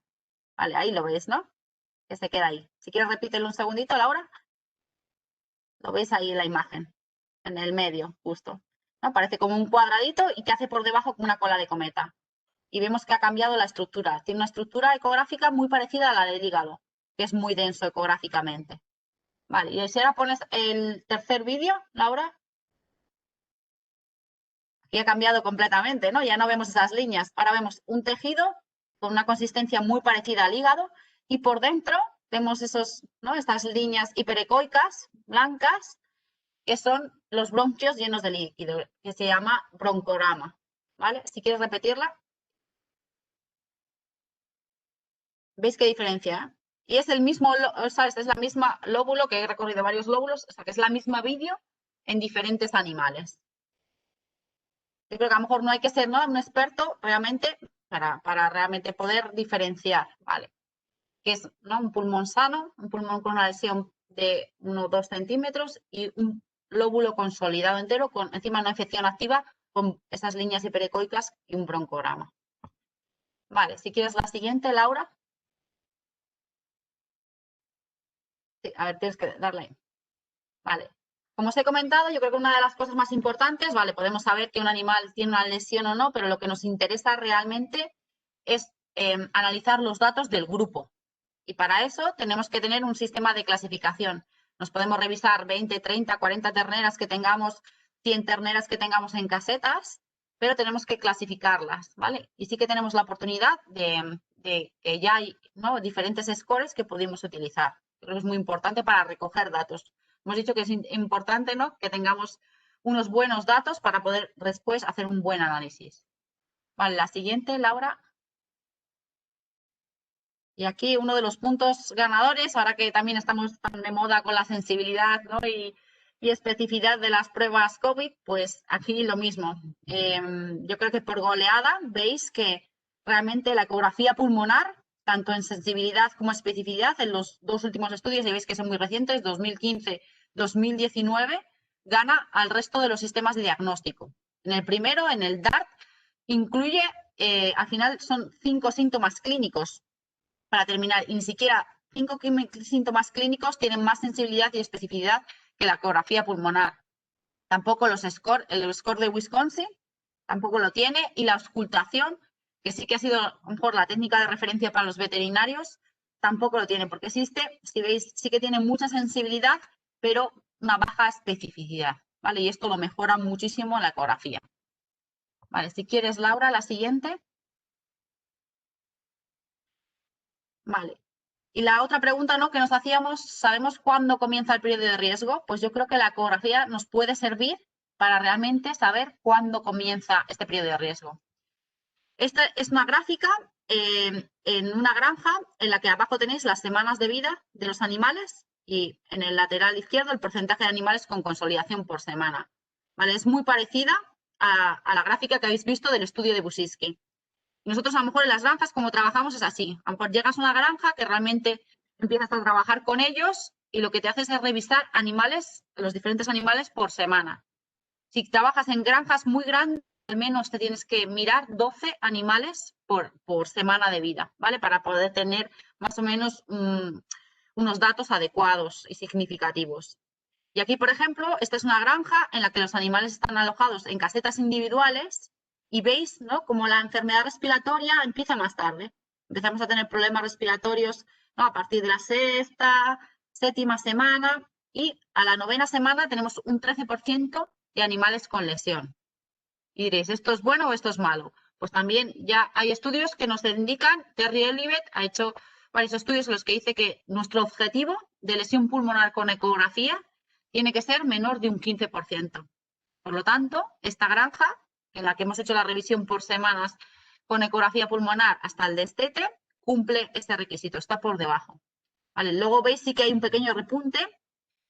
Vale, ahí lo ves, ¿no?, que se queda ahí. Si quieres, repítelo un segundito, Laura. Lo ves ahí en la imagen, en el medio, justo, ¿no? Parece como un cuadradito y que hace por debajo como una cola de cometa. Y vemos que ha cambiado la estructura. Tiene una estructura ecográfica muy parecida a la del hígado, que es muy denso ecográficamente. Vale, y si ahora pones el tercer vídeo, Laura. Aquí ha cambiado completamente, ¿no? Ya no vemos esas líneas. Ahora vemos un tejido con una consistencia muy parecida al hígado y por dentro vemos estas líneas hiperecoicas blancas que son los bronquios llenos de líquido, que se llama broncorama, ¿vale? Si quieres repetirla. ¿Veis qué diferencia? Y es el mismo, ¿sabes? Es la misma lóbulo, que he recorrido varios lóbulos, o sea, que es la misma vídeo en diferentes animales. Yo creo que a lo mejor no hay que ser, ¿no?, un experto realmente para realmente poder diferenciar, ¿vale? Que es, ¿no?, un pulmón sano, un pulmón con una lesión de 1 o 2 centímetros y un lóbulo consolidado entero con encima una infección activa con esas líneas hiperecoicas y un broncorama. Vale, si quieres la siguiente, Laura. Sí, a ver, tienes que darle ahí. Vale. Como os he comentado, yo creo que una de las cosas más importantes, vale, podemos saber que un animal tiene una lesión o no, pero lo que nos interesa realmente es analizar los datos del grupo. Y para eso tenemos que tener un sistema de clasificación. Nos podemos revisar 20, 30, 40 terneras que tengamos, 100 terneras que tengamos en casetas, pero tenemos que clasificarlas, ¿vale? Y sí que tenemos la oportunidad de que ya hay, ¿no?, diferentes scores que podemos utilizar. Creo que es muy importante para recoger datos. Hemos dicho que es importante, ¿no?, que tengamos unos buenos datos para poder después hacer un buen análisis. Vale, la siguiente, Laura. Y aquí uno de los puntos ganadores, ahora que también estamos tan de moda con la sensibilidad, ¿no?, y especificidad de las pruebas COVID, pues aquí lo mismo. Yo creo que por goleada veis que realmente la ecografía pulmonar, tanto en sensibilidad como especificidad, en los dos últimos estudios, ya veis que son muy recientes, 2015, 2019, gana al resto de los sistemas de diagnóstico. En el primero, en el DART, incluye, al final son 5 síntomas clínicos para terminar, y ni siquiera 5 síntomas clínicos tienen más sensibilidad y especificidad que la ecografía pulmonar. Tampoco el score de Wisconsin tampoco lo tiene, y la auscultación, que sí que ha sido a lo mejor la técnica de referencia para los veterinarios, tampoco lo tiene, porque existe, si veis, sí que tiene mucha sensibilidad, pero una baja especificidad, ¿vale? Y esto lo mejora muchísimo en la ecografía. Vale, si quieres, Laura, la siguiente. Vale. Y la otra pregunta, ¿no?, que nos hacíamos, ¿sabemos cuándo comienza el periodo de riesgo? Pues yo creo que la ecografía nos puede servir para realmente saber cuándo comienza este periodo de riesgo. Esta es una gráfica en una granja en la que abajo tenéis las semanas de vida de los animales y en el lateral izquierdo el porcentaje de animales con consolidación por semana. ¿Vale? Es muy parecida a la gráfica que habéis visto del estudio de Busiski. Nosotros a lo mejor en las granjas, como trabajamos, es así. A lo mejor llegas a una granja que realmente empiezas a trabajar con ellos y lo que te haces es revisar animales, los diferentes animales por semana. Si trabajas en granjas muy grandes, al menos te tienes que mirar 12 animales por semana de vida, ¿vale? Para poder tener más o menos unos datos adecuados y significativos. Y aquí, por ejemplo, esta es una granja en la que los animales están alojados en casetas individuales y veis, ¿no?, como la enfermedad respiratoria empieza más tarde. Empezamos a tener problemas respiratorios, ¿no?, a partir de la sexta, séptima semana, y a la 9ª semana tenemos un 13% de animales con lesión. Y diréis, ¿esto es bueno o esto es malo? Pues también ya hay estudios que nos indican, Terry Elivet ha hecho varios estudios en los que dice que nuestro objetivo de lesión pulmonar con ecografía tiene que ser menor de un 15%. Por lo tanto, esta granja, en la que hemos hecho la revisión por semanas con ecografía pulmonar hasta el destete, cumple este requisito, está por debajo. Vale, luego veis sí que hay un pequeño repunte,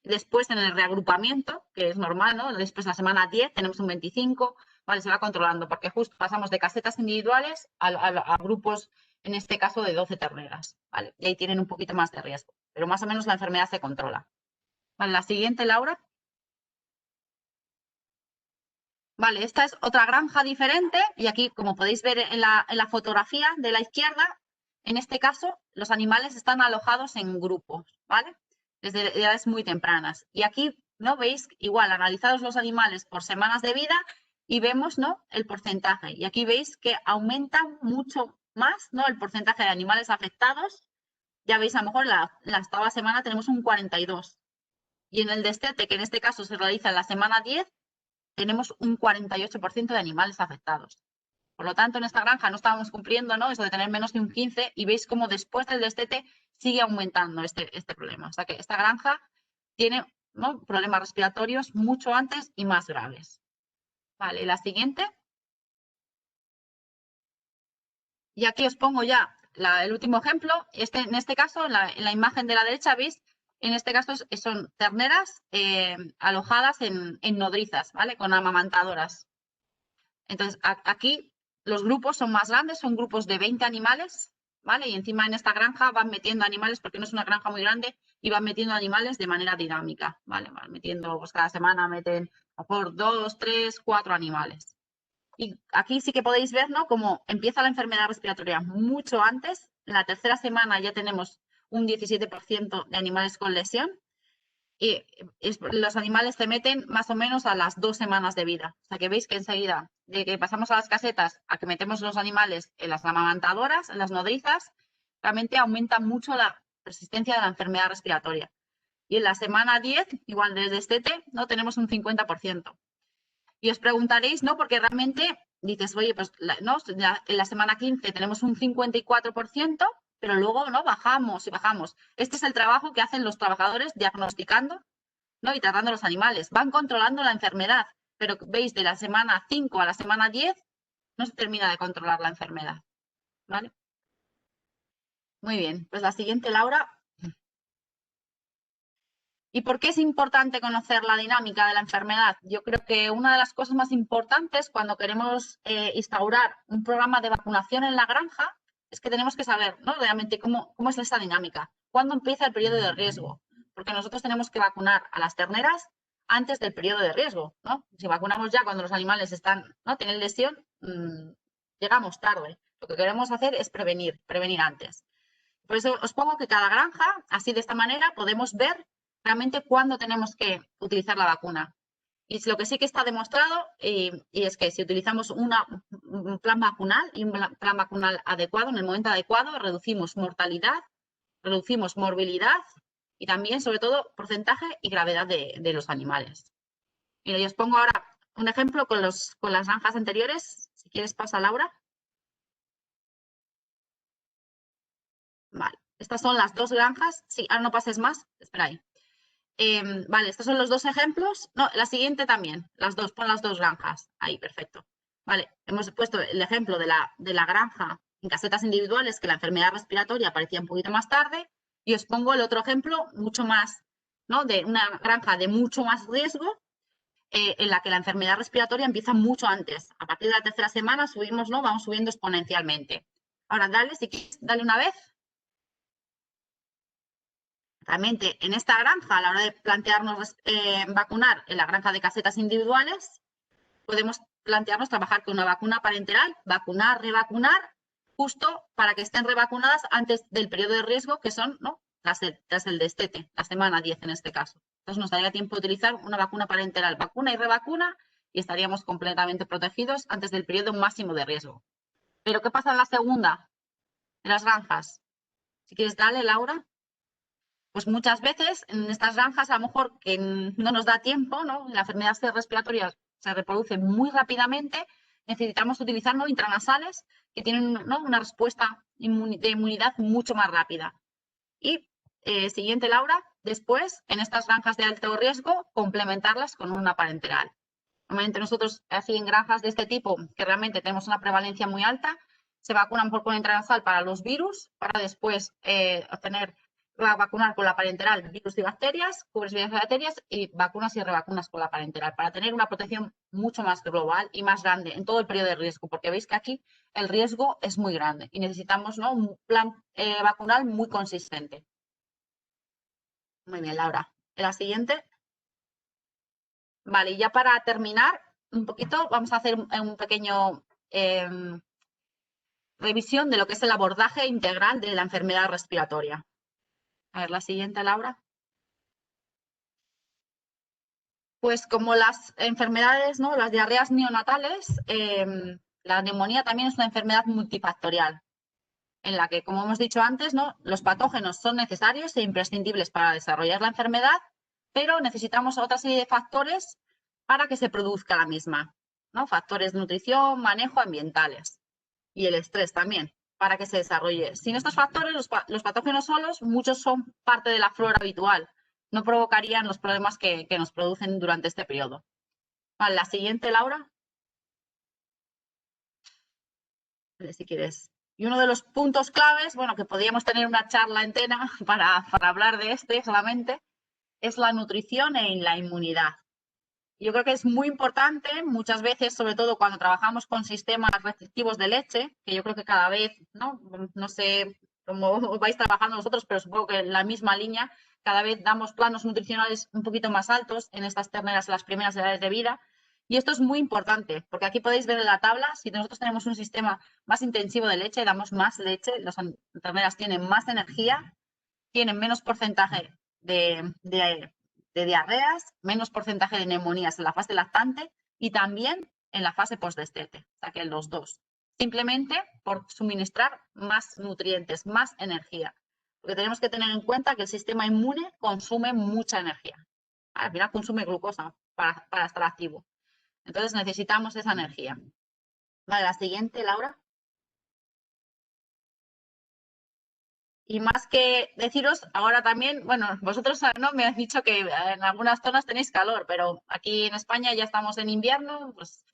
después en el reagrupamiento, que es normal, ¿no? Después en la semana 10 tenemos un 25, vale, se va controlando, porque justo pasamos de casetas individuales a grupos, en este caso de 12 terneras, ¿vale? Y ahí tienen un poquito más de riesgo, pero más o menos la enfermedad se controla. Vale, la siguiente, Laura. Vale, esta es otra granja diferente y aquí, como podéis ver en la fotografía de la izquierda, en este caso, los animales están alojados en grupos, ¿vale? Desde edades muy tempranas. Y aquí, ¿no?, veis igual analizados los animales por semanas de vida y vemos, ¿no?, el porcentaje. Y aquí veis que aumenta mucho más, ¿no?, el porcentaje de animales afectados. Ya veis, a lo mejor la 8ª semana tenemos un 42. Y en el destete, que en este caso se realiza en la semana 10, tenemos un 48% de animales afectados. Por lo tanto, en esta granja no estábamos cumpliendo, ¿no?, eso de tener menos de un 15, y veis cómo después del destete sigue aumentando este problema. O sea que esta granja tiene, ¿no?, problemas respiratorios mucho antes y más graves. Vale, la siguiente. Y aquí os pongo ya el último ejemplo. En este caso, en la imagen de la derecha, veis, en este caso son terneras alojadas en nodrizas, ¿vale?, con amamantadoras. Entonces, aquí los grupos son más grandes, son grupos de 20 animales, ¿vale? Y encima en esta granja van metiendo animales, porque no es una granja muy grande, y van metiendo animales de manera dinámica, ¿vale? Van metiendo, pues cada semana meten a por 2, 3, 4 animales. Y aquí sí que podéis ver, ¿no?, cómo empieza la enfermedad respiratoria mucho antes. En la tercera semana ya tenemos un 17% de animales con lesión. Y los animales se meten más o menos a las 2 semanas de vida. O sea que veis que enseguida, de que pasamos a las casetas a que metemos los animales en las amamantadoras, en las nodrizas, realmente aumenta mucho la persistencia de la enfermedad respiratoria. Y en la semana 10, igual desde destete, ¿no?, tenemos un 50%. Y os preguntaréis, ¿no?, porque realmente dices, oye, pues ¿no?, en la semana 15 tenemos un 54%, pero luego, ¿no?, bajamos y bajamos. Este es el trabajo que hacen los trabajadores diagnosticando, ¿no?, y tratando a los animales. Van controlando la enfermedad, pero veis, de la semana 5 a la semana 10 no se termina de controlar la enfermedad, ¿vale? Muy bien, pues la siguiente, Laura. ¿Y por qué es importante conocer la dinámica de la enfermedad? Yo creo que una de las cosas más importantes cuando queremos instaurar un programa de vacunación en la granja es que tenemos que saber, ¿no?, realmente cómo es esa dinámica, cuándo empieza el periodo de riesgo, porque nosotros tenemos que vacunar a las terneras antes del periodo de riesgo, ¿no? Si vacunamos ya cuando los animales están, ¿no?, tienen lesión, llegamos tarde. Lo que queremos hacer es prevenir antes. Por eso os pongo que cada granja, así de esta manera, podemos ver realmente cuándo tenemos que utilizar la vacuna. Y lo que sí que está demostrado y es que si utilizamos un plan vacunal y un plan vacunal adecuado, en el momento adecuado, reducimos mortalidad, reducimos morbilidad y también, sobre todo, porcentaje y gravedad de los animales. Mira, yo os pongo ahora un ejemplo con las granjas anteriores. Si quieres, pasa, Laura. Vale, estas son las dos granjas. Sí, ahora no pases más, espera ahí. Vale, estos son los dos ejemplos. No, la siguiente también, pon las dos granjas. Ahí, perfecto. Vale, hemos puesto el ejemplo de la granja en casetas individuales, que la enfermedad respiratoria aparecía un poquito más tarde, y os pongo el otro ejemplo, mucho más, ¿no?, de una granja de mucho más riesgo, en la que la enfermedad respiratoria empieza mucho antes. A partir de la tercera semana subimos, ¿no?, vamos subiendo exponencialmente. Ahora, si quieres, dale una vez. Realmente, en esta granja, a la hora de plantearnos vacunar en la granja de casetas individuales, podemos plantearnos trabajar con una vacuna parenteral, vacunar, revacunar, justo para que estén revacunadas antes del periodo de riesgo, que son, ¿no?, tras el destete, la semana 10 en este caso. Entonces nos daría tiempo de utilizar una vacuna parenteral, vacuna y revacuna, y estaríamos completamente protegidos antes del periodo máximo de riesgo. Pero ¿qué pasa en la segunda, en las granjas? Si quieres, dale, Laura. Pues muchas veces en estas granjas, a lo mejor que no nos da tiempo, ¿no?, la enfermedad respiratoria se reproduce muy rápidamente, necesitamos utilizar, ¿no?, intranasales que tienen, ¿no?, una respuesta de inmunidad mucho más rápida. Y siguiente, Laura, después, en estas granjas de alto riesgo, complementarlas con una parenteral. Normalmente nosotros, así en granjas de este tipo, que realmente tenemos una prevalencia muy alta, se vacunan por vacuna intranasal para los virus, para después vacunar con la parenteral virus y bacterias, cubres virus y bacterias, y vacunas y revacunas con la parenteral, para tener una protección mucho más global y más grande en todo el periodo de riesgo, porque veis que aquí el riesgo es muy grande y necesitamos, ¿no?, un plan vacunal muy consistente. Muy bien, Laura. La siguiente. Vale, y ya para terminar un poquito, vamos a hacer un pequeño revisión de lo que es el abordaje integral de la enfermedad respiratoria. A ver, la siguiente, Laura. Pues como las enfermedades, ¿no?, las diarreas neonatales, la neumonía también es una enfermedad multifactorial, en la que, como hemos dicho antes, ¿no?, los patógenos son necesarios e imprescindibles para desarrollar la enfermedad, pero necesitamos otra serie de factores para que se produzca la misma, ¿no? Factores de nutrición, manejo, ambientales. Y el estrés también, para que se desarrolle. Sin estos factores, los patógenos solos, muchos son parte de la flora habitual. No provocarían los problemas que nos producen durante este periodo. Vale, la siguiente, Laura. Vale, si quieres. Y uno de los puntos claves, bueno, que podríamos tener una charla entera para hablar de este solamente, es la nutrición e la inmunidad. Yo creo que es muy importante, muchas veces, sobre todo cuando trabajamos con sistemas restrictivos de leche, que yo creo que cada vez, no sé cómo vais trabajando vosotros, pero supongo que en la misma línea, cada vez damos planos nutricionales un poquito más altos en estas terneras en las primeras edades de vida. Y esto es muy importante, porque aquí podéis ver en la tabla, si nosotros tenemos un sistema más intensivo de leche, damos más leche, las terneras tienen más energía, tienen menos porcentaje de diarreas, menos porcentaje de neumonías en la fase lactante y también en la fase postdestete, o sea que en los dos. Simplemente por suministrar más nutrientes, más energía. Porque tenemos que tener en cuenta que el sistema inmune consume mucha energía. Al final consume glucosa para estar activo. Entonces necesitamos esa energía. Vale, la siguiente, Laura. Y más que deciros, ahora también, bueno, vosotros no me habéis dicho que en algunas zonas tenéis calor, pero aquí en España ya estamos en invierno, pues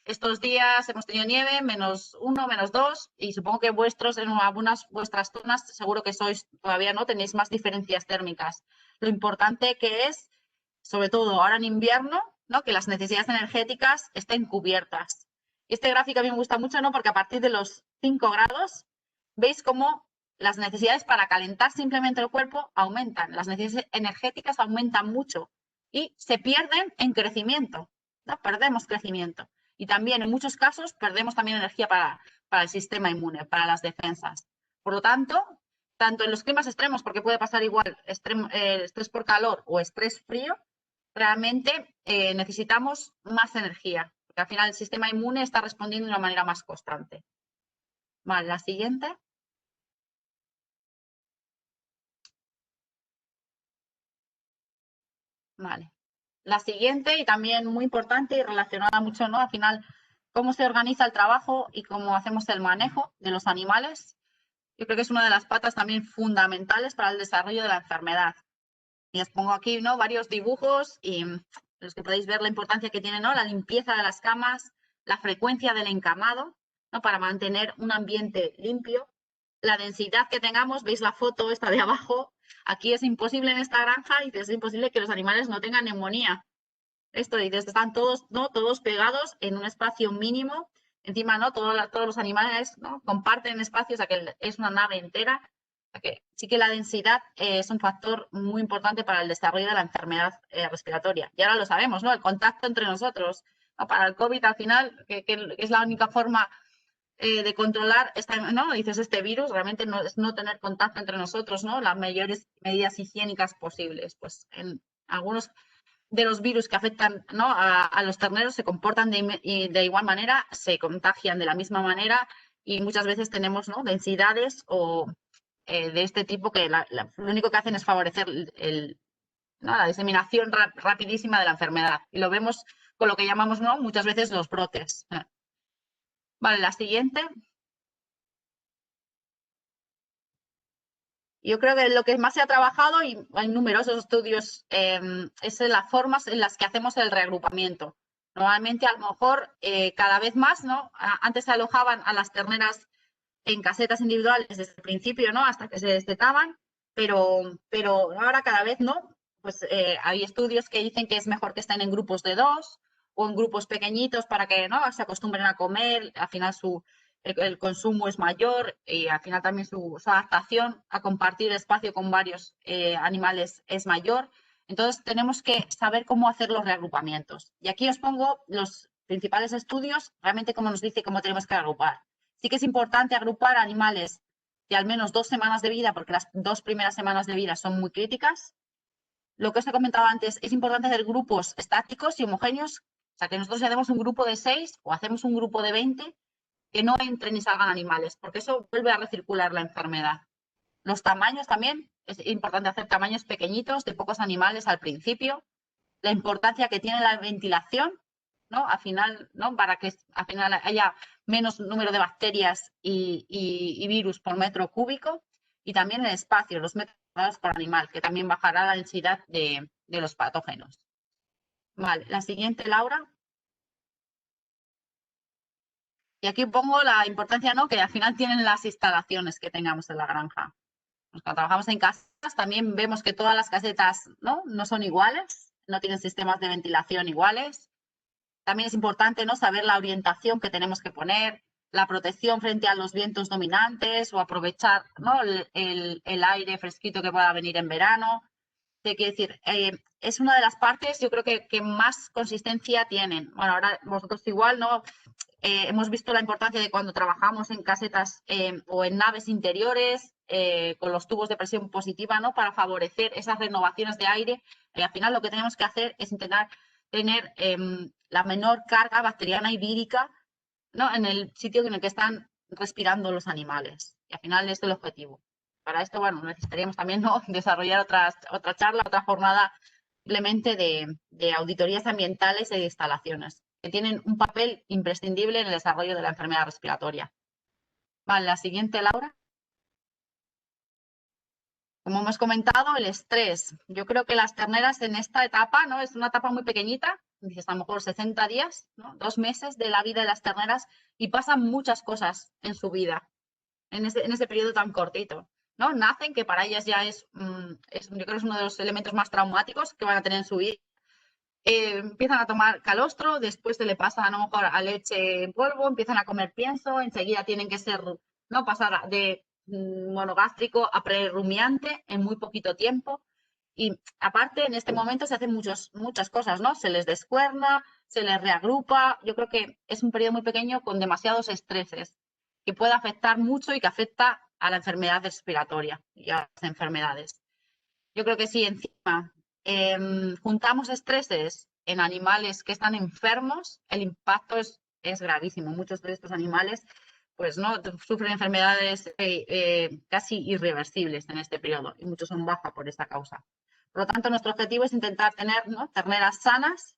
estos días hemos tenido nieve, -1, -2, y supongo que en algunas vuestras zonas seguro que todavía no tenéis más diferencias térmicas. Lo importante que es, sobre todo ahora en invierno, ¿no? Que las necesidades energéticas estén cubiertas. Y este gráfico a mí me gusta mucho, ¿no? Porque a partir de los 5 grados, veis cómo las necesidades para calentar simplemente el cuerpo aumentan, las necesidades energéticas aumentan mucho y se pierden en crecimiento, ¿no? Perdemos crecimiento. Y también en muchos casos perdemos también energía para el sistema inmune, para las defensas. Por lo tanto en los climas extremos, porque puede pasar igual estrés por calor o estrés frío, realmente necesitamos más energía, porque al final el sistema inmune está respondiendo de una manera más constante. Vale, la siguiente. Vale. La siguiente, y también muy importante y relacionada mucho, ¿no? Al final, cómo se organiza el trabajo y cómo hacemos el manejo de los animales. Yo creo que es una de las patas también fundamentales para el desarrollo de la enfermedad. Y os pongo aquí, ¿no? Varios dibujos y los que podéis ver la importancia que tiene, ¿no? La limpieza de las camas, la frecuencia del encamado, ¿no? Para mantener un ambiente limpio. La densidad que tengamos, veis la foto esta de abajo, aquí es imposible en esta granja y es imposible que los animales no tengan neumonía. Esto, y están todos, ¿no? Todos pegados en un espacio mínimo. Encima, ¿no? Todos los animales, ¿no? Comparten espacios, o sea que es una nave entera. O sea que sí que la densidad es un factor muy importante para el desarrollo de la enfermedad respiratoria. Y ahora lo sabemos, ¿no? El contacto entre nosotros, ¿no? Para el COVID, al final, que es la única forma de controlar ¿no? Dices, este virus realmente no es no tener contacto entre nosotros, ¿no? Las mayores medidas higiénicas posibles. Pues en algunos de los virus que afectan, ¿no? a los terneros se comportan de igual manera, se contagian de la misma manera y muchas veces tenemos, ¿no? densidades de este tipo que lo único que hacen es favorecer ¿no? la diseminación rapidísima de la enfermedad. Y lo vemos con lo que llamamos, ¿no? muchas veces los brotes. Vale, la siguiente. Yo creo que lo que más se ha trabajado, y hay numerosos estudios, es en las formas en las que hacemos el reagrupamiento. Normalmente, a lo mejor, cada vez más, ¿no? Antes se alojaban a las terneras en casetas individuales desde el principio, ¿no? Hasta que se destetaban, pero ahora cada vez no. Pues hay estudios que dicen que es mejor que estén en grupos de 2 o en grupos pequeñitos para que, ¿no? se acostumbren a comer, al final el consumo es mayor y al final también su adaptación a compartir espacio con varios animales es mayor. Entonces tenemos que saber cómo hacer los reagrupamientos. Y aquí os pongo los principales estudios, realmente cómo nos dice cómo tenemos que agrupar. Sí que es importante agrupar animales de al menos 2 semanas de vida, porque las 2 primeras semanas de vida son muy críticas. Lo que os he comentado antes, es importante hacer grupos estáticos y homogéneos, o sea, que nosotros hacemos un grupo de 6 o hacemos un grupo de 20, que no entren y salgan animales, porque eso vuelve a recircular la enfermedad. Los tamaños también, es importante hacer tamaños pequeñitos, de pocos animales al principio, la importancia que tiene la ventilación, ¿no? Al final, ¿no? Para que al final haya menos número de bacterias y virus por metro cúbico, y también el espacio, los metros cuadrados por animal, que también bajará la densidad de los patógenos. Vale, la siguiente, Laura. Y aquí pongo la importancia, ¿no?, que al final tienen las instalaciones que tengamos en la granja. Cuando trabajamos en casas también vemos que todas las casetas, ¿no?, no son iguales, no tienen sistemas de ventilación iguales. También es importante, ¿no?, saber la orientación que tenemos que poner, la protección frente a los vientos dominantes o aprovechar, ¿no?, el aire fresquito que pueda venir en verano. Quiero decir, es una de las partes, yo creo que más consistencia tienen. Bueno, ahora vosotros igual, ¿no? Hemos visto la importancia de cuando trabajamos en casetas o en naves interiores con los tubos de presión positiva, ¿no?, para favorecer esas renovaciones de aire. Al final lo que tenemos que hacer es intentar tener la menor carga bacteriana y vírica, ¿no?, en el sitio en el que están respirando los animales. Y al final este es el objetivo. Para esto, bueno, necesitaríamos también, ¿no?, desarrollar otra charla, otra jornada simplemente de auditorías ambientales e instalaciones, que tienen un papel imprescindible en el desarrollo de la enfermedad respiratoria. Vale, la siguiente, Laura. Como hemos comentado, el estrés. Yo creo que las terneras en esta etapa, ¿no?, es una etapa muy pequeñita, dices a lo mejor 60 días, ¿no?, 2 meses de la vida de las terneras, y pasan muchas cosas en su vida, en ese periodo tan cortito, ¿no? Nacen, que para ellas ya yo creo que es uno de los elementos más traumáticos que van a tener en su vida. Empiezan a tomar calostro, después se le pasa a lo mejor a leche en polvo, empiezan a comer pienso, enseguida tienen que ser, ¿no?, pasar de monogástrico a prerumiante en muy poquito tiempo. Y aparte, en este momento se hacen muchas cosas, ¿no? Se les descuerna, se les reagrupa. Yo creo que es un periodo muy pequeño con demasiados estreses que puede afectar mucho y que afecta a la enfermedad respiratoria y a las enfermedades. Yo creo que sí, encima juntamos estreses en animales que están enfermos, el impacto es gravísimo. Muchos de estos animales pues no sufren enfermedades casi irreversibles en este periodo y muchos son baja por esta causa. Por lo tanto, nuestro objetivo es intentar tener, ¿no?, terneras sanas,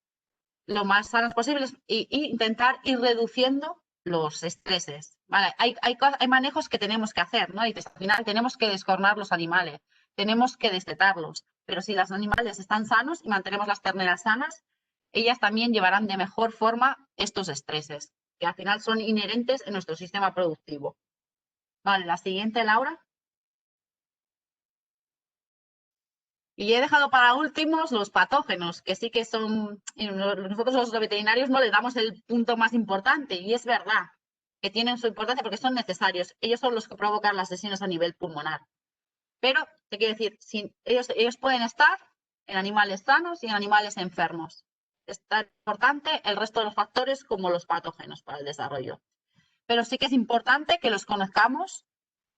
lo más sanas posibles, y intentar ir reduciendo los estreses. ¿Vale? Hay manejos que tenemos que hacer, ¿no? Y al final tenemos que descornar los animales, tenemos que destetarlos, pero si los animales están sanos y mantenemos las terneras sanas, ellas también llevarán de mejor forma estos estreses, que al final son inherentes en nuestro sistema productivo. Vale, la siguiente, Laura. Y he dejado para últimos los patógenos, que sí que son, nosotros los veterinarios no le damos el punto más importante, y es verdad que tienen su importancia porque son necesarios. Ellos son los que provocan las lesiones a nivel pulmonar. Pero, te quiero decir, ellos pueden estar en animales sanos y en animales enfermos. Es tan importante el resto de los factores como los patógenos para el desarrollo. Pero sí que es importante que los conozcamos,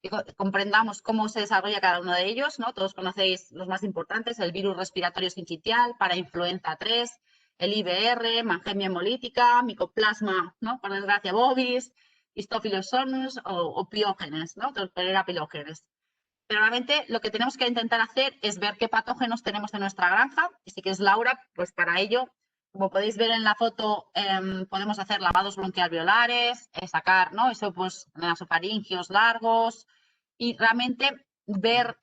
que comprendamos cómo se desarrolla cada uno de ellos, ¿no? Todos conocéis los más importantes: el virus respiratorio sincitial, para influenza 3, el IBR, Mannheimia hemolítica, Mycoplasma, ¿no?, por desgracia bovis, Histophilus sonus o piógenes, ¿no?, Torpedera pilógenes. Pero realmente lo que tenemos que intentar hacer es ver qué patógenos tenemos en nuestra granja, y si quieres, Laura, pues para ello, como podéis ver en la foto, podemos hacer lavados bronquialveolares, sacar, ¿no?, pues, nasofaringios largos, y realmente ver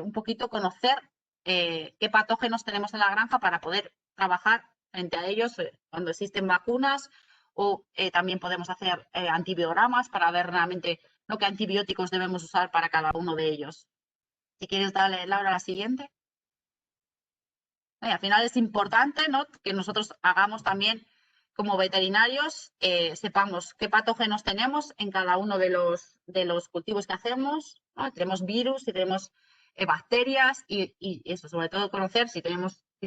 un poquito, conocer qué patógenos tenemos en la granja para poder trabajar frente a ellos cuando existen vacunas, o también podemos hacer antibiogramas para ver realmente, ¿no?, qué antibióticos debemos usar para cada uno de ellos. Si quieres darle, Laura, a la siguiente. Al final es importante, ¿no?, que nosotros hagamos también como veterinarios, sepamos qué patógenos tenemos en cada uno de los cultivos que hacemos, ¿no? Tenemos virus, si tenemos bacterias y eso, sobre todo conocer si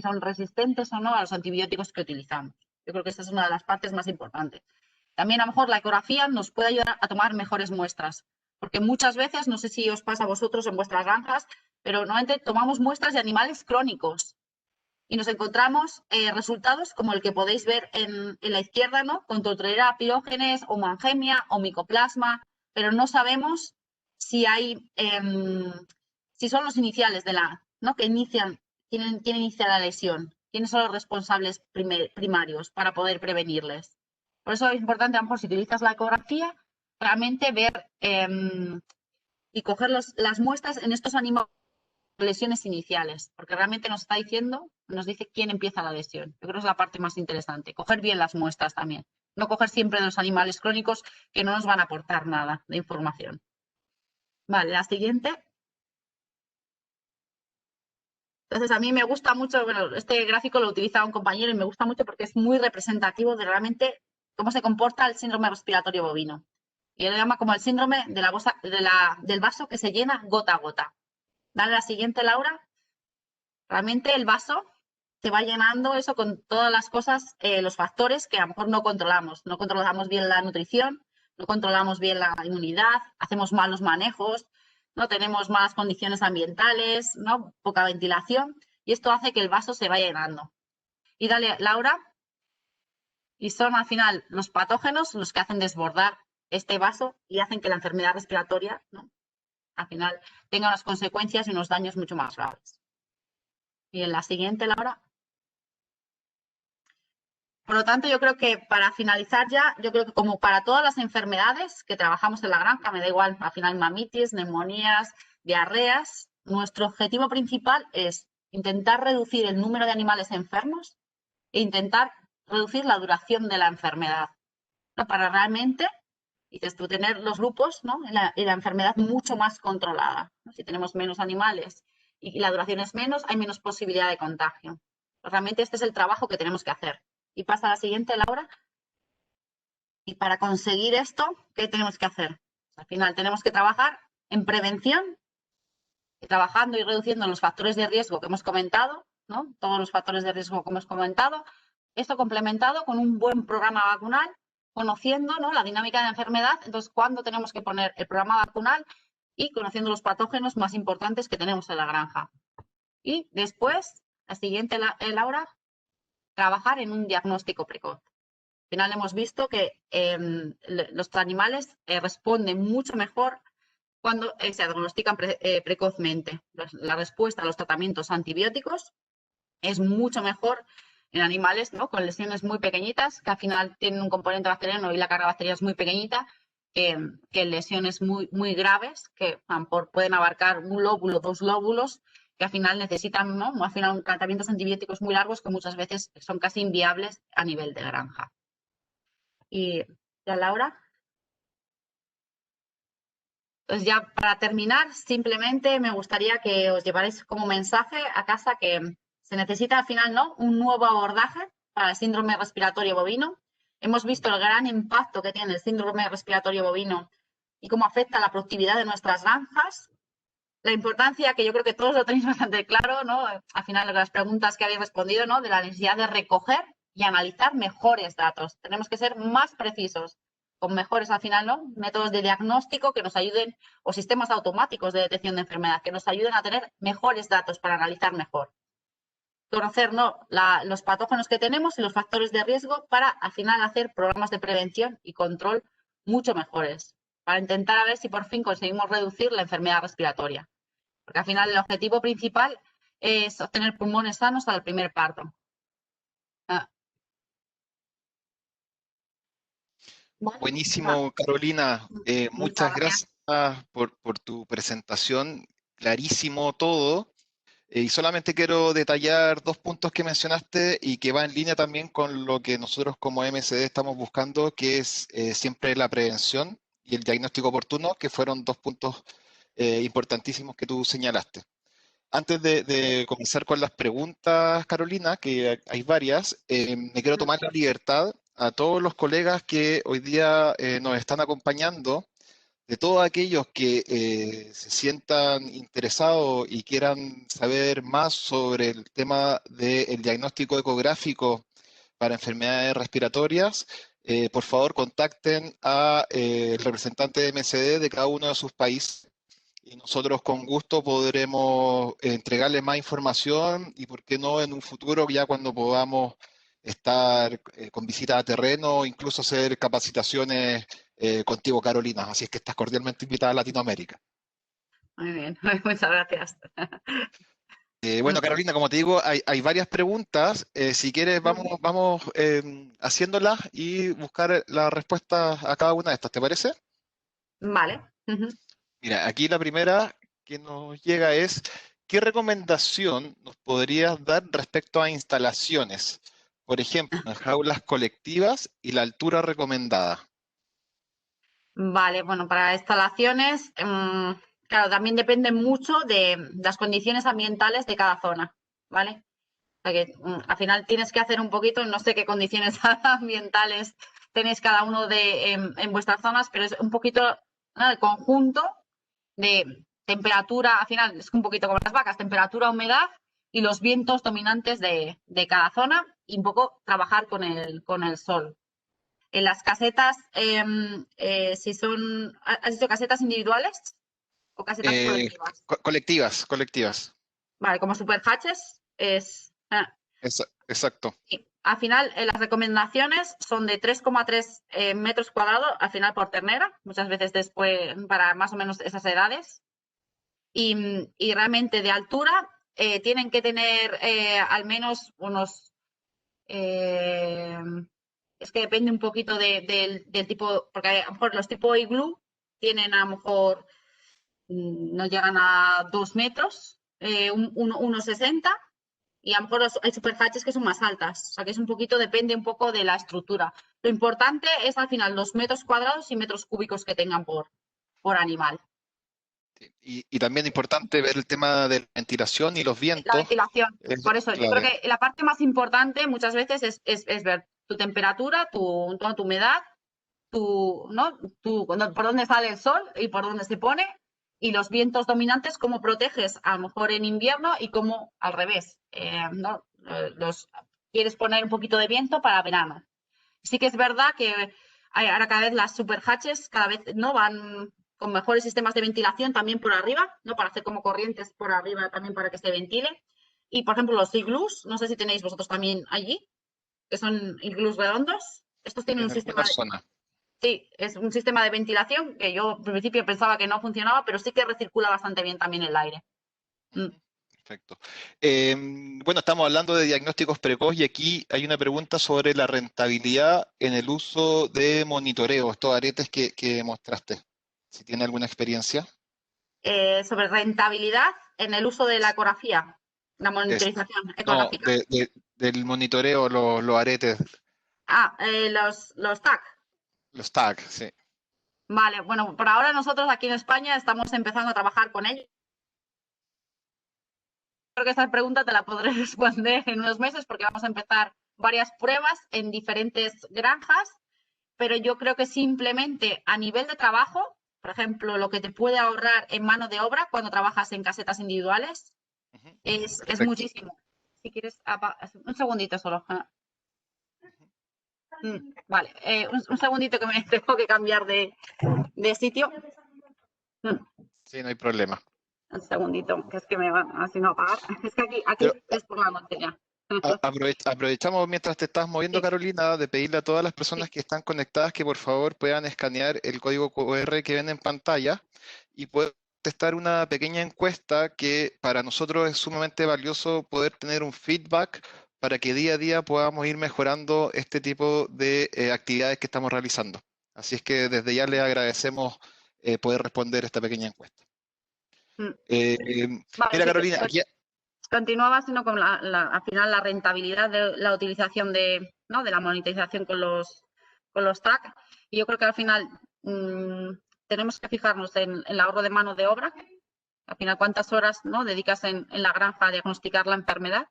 son resistentes o no a los antibióticos que utilizamos. Yo creo que esta es una de las partes más importantes. También a lo mejor la ecografía nos puede ayudar a tomar mejores muestras, porque muchas veces, no sé si os pasa a vosotros en vuestras granjas, pero normalmente tomamos muestras de animales crónicos y nos encontramos resultados como el que podéis ver en la izquierda, ¿no?, con Torpedera pilógenes o Mannheimia o Mycoplasma, pero no sabemos si si son los iniciales ¿no?, que quién inicia la lesión. quiénes son los responsables primarios para poder prevenirles. Por eso es importante, a lo mejor, si utilizas la ecografía, realmente ver y coger las muestras en estos animales lesiones iniciales, porque realmente nos está diciendo, nos dice quién empieza la lesión. Yo creo que es la parte más interesante, coger bien las muestras también, no coger siempre de los animales crónicos que no nos van a aportar nada de información. Vale, la siguiente. Entonces, a mí me gusta mucho, bueno, este gráfico lo utiliza un compañero y me gusta mucho porque es muy representativo de realmente cómo se comporta el síndrome respiratorio bovino. Y él lo llama como el síndrome de del vaso que se llena gota a gota. Dale la siguiente, Laura. Realmente el vaso se va llenando eso con todas las cosas, los factores que a lo mejor no controlamos. No controlamos bien la nutrición, no controlamos bien la inmunidad, hacemos malos manejos, no tenemos malas condiciones ambientales, ¿no? Poca ventilación, y esto hace que el vaso se vaya llenando. Y dale, Laura. Y son al final los patógenos los que hacen desbordar este vaso y hacen que la enfermedad respiratoria, ¿no?, al final tenga unas consecuencias y unos daños mucho más graves. Y en la siguiente, Laura. Por lo tanto, yo creo que para finalizar ya, yo creo que como para todas las enfermedades que trabajamos en la granja, me da igual, al final mamitis, neumonías, diarreas, nuestro objetivo principal es intentar reducir el número de animales enfermos e intentar reducir la duración de la enfermedad, ¿no?, para realmente, dices tú, tener los grupos, ¿no?, y la enfermedad mucho más controlada, ¿no? Si tenemos menos animales y la duración es menos, hay menos posibilidad de contagio. Realmente este es el trabajo que tenemos que hacer. Y pasa a la siguiente, Laura. Y para conseguir esto, ¿qué tenemos que hacer? Al final tenemos que trabajar en prevención, trabajando y reduciendo los factores de riesgo que hemos comentado, ¿no?, todos los factores de riesgo que hemos comentado. Esto complementado con un buen programa vacunal, conociendo, ¿no?, la dinámica de la enfermedad. Entonces, ¿cuándo tenemos que poner el programa vacunal? Y conociendo los patógenos más importantes que tenemos en la granja. Y después, la siguiente, Laura, trabajar en un diagnóstico precoz. Al final hemos visto que los animales responden mucho mejor cuando se diagnostican precozmente. La respuesta a los tratamientos antibióticos es mucho mejor en animales, ¿no?, con lesiones muy pequeñitas, que al final tienen un componente bacteriano y la carga bacteriana es muy pequeñita, que lesiones muy, muy graves, que pueden abarcar un lóbulo, 2 lóbulos, que al final necesitan, ¿no?, al final tratamientos antibióticos muy largos que muchas veces son casi inviables a nivel de granja. Y ya, Laura. Entonces, ya para terminar, simplemente me gustaría que os llevarais como mensaje a casa que se necesita al final, ¿no?, un nuevo abordaje para el síndrome respiratorio bovino. Hemos visto el gran impacto que tiene el síndrome respiratorio bovino y cómo afecta a la productividad de nuestras granjas. La importancia, que yo creo que todos lo tenéis bastante claro, ¿no?, al final de las preguntas que habéis respondido, ¿no?, de la necesidad de recoger y analizar mejores datos. Tenemos que ser más precisos, con mejores, al final, ¿no?, métodos de diagnóstico que nos ayuden, o sistemas automáticos de detección de enfermedad, que nos ayuden a tener mejores datos para analizar mejor. Conocer, ¿no?, los patógenos que tenemos y los factores de riesgo para, al final, hacer programas de prevención y control mucho mejores, para intentar a ver si por fin conseguimos reducir la enfermedad respiratoria. Porque al final el objetivo principal es obtener pulmones sanos al primer parto. Vale. Buenísimo, Carolina. Muchas gracias por tu presentación. Clarísimo todo. Y solamente quiero detallar 2 puntos que mencionaste y que va en línea también con lo que nosotros como MSD estamos buscando, que es siempre la prevención y el diagnóstico oportuno, que fueron 2 puntos importantísimos que tú señalaste. Antes de comenzar con las preguntas, Carolina, que hay varias, me quiero tomar la libertad a todos los colegas que hoy día nos están acompañando, de todos aquellos que se sientan interesados y quieran saber más sobre el tema del diagnóstico ecográfico para enfermedades respiratorias, por favor contacten a el representante de MSD de cada uno de sus países y nosotros con gusto podremos entregarle más información y, por qué no, en un futuro, ya cuando podamos estar con visitas a terreno, incluso hacer capacitaciones contigo, Carolina. Así es que estás cordialmente invitada a Latinoamérica. Muy bien, muchas gracias. Bueno, Carolina, como te digo, hay varias preguntas. Si quieres, vamos haciéndolas y buscar la respuesta a cada una de estas. ¿Te parece? Vale. Mira, aquí la primera que nos llega es, ¿qué recomendación nos podrías dar respecto a instalaciones? Por ejemplo, en jaulas colectivas y la altura recomendada. Vale, bueno, para instalaciones, claro, también depende mucho de las condiciones ambientales de cada zona, ¿vale? O sea que al final tienes que hacer un poquito, no sé qué condiciones ambientales tenéis cada uno en vuestras zonas, pero es un poquito, ¿no?, el conjunto de temperatura, al final es un poquito como las vacas, temperatura, humedad y los vientos dominantes de cada zona y un poco trabajar con el sol. En las casetas, si son, ¿has dicho casetas individuales o casetas Eh, colectivas? colectivas, colectivas. Vale, como super hatches es... Exacto. sí. Al final, las recomendaciones son de 3,3 metros cuadrados, al final por ternera, muchas veces después para más o menos esas edades. Y realmente de altura tienen que tener al menos unos... es que depende un poquito del tipo, porque a lo mejor los tipo iglú tienen a lo mejor, no llegan a 2 metros, 1,60, y a lo mejor hay superhatches que son más altas, o sea que es un poquito, depende un poco de la estructura. Lo importante es al final los metros cuadrados y metros cúbicos que tengan por animal. Y también importante ver el tema de la ventilación y los La vientos. ventilación. Es Por eso, yo creo clave. que la parte más importante muchas veces es ver tu temperatura, tu humedad, ¿no? Por dónde sale el sol y por dónde se pone, y los vientos dominantes, cómo proteges a lo mejor en invierno y cómo al revés, ¿no? Quieres poner un poquito de viento para verano. Sí que es verdad que ahora cada vez las super hatches cada vez no van con mejores sistemas de ventilación también por arriba, ¿no? Para hacer como corrientes por arriba también para que se ventile. Y por ejemplo los iglús, no sé si tenéis vosotros también allí, que son iglús redondos. Estos tienen un En sistema algunas zonas. sí, es un sistema de ventilación que yo al principio pensaba que no funcionaba, pero sí que recircula bastante bien también el aire. Mm. Perfecto. Bueno, estamos hablando de diagnósticos precoz y aquí hay una pregunta sobre la rentabilidad en el uso de monitoreo, estos aretes que mostraste. Si tiene alguna experiencia. Sobre rentabilidad en el uso de la ecografía, la Es, monitorización no, ecográfica. del monitoreo, los aretes, Los TAC. los tags, sí. Vale, bueno, por ahora nosotros aquí en España estamos empezando a trabajar con ellos. Creo que esta pregunta te la podré responder en unos meses porque vamos a empezar varias pruebas en diferentes granjas, pero yo creo que simplemente a nivel de trabajo, por ejemplo, lo que te puede ahorrar en mano de obra cuando trabajas en casetas individuales Ujú. es Perfecto. muchísimo. Si quieres, un segundito solo. Vale, un segundito que me tengo que cambiar de sitio. Sí, no hay problema. Un segundito, que es que me van así no a apagar. Es que aquí es por la noche ya. Aprovechamos mientras te estás moviendo, Sí, Carolina, de pedirle a todas las sí. personas que están conectadas que por favor puedan escanear el código QR que ven en pantalla y pueden testar una pequeña encuesta que para nosotros es sumamente valioso poder tener un feedback para que día a día podamos ir mejorando este tipo de actividades que estamos realizando. Así es que desde ya les agradecemos poder responder esta pequeña encuesta. Mm. Eh, Vale, Mira, sí, Carolina, aquí continuaba sino con al final la rentabilidad de la utilización ¿no?, de la monetización con los TAC. Y yo creo que al final tenemos que fijarnos en el ahorro de mano de obra. Al final, cuántas horas, ¿no?, dedicas en la granja a diagnosticar la enfermedad.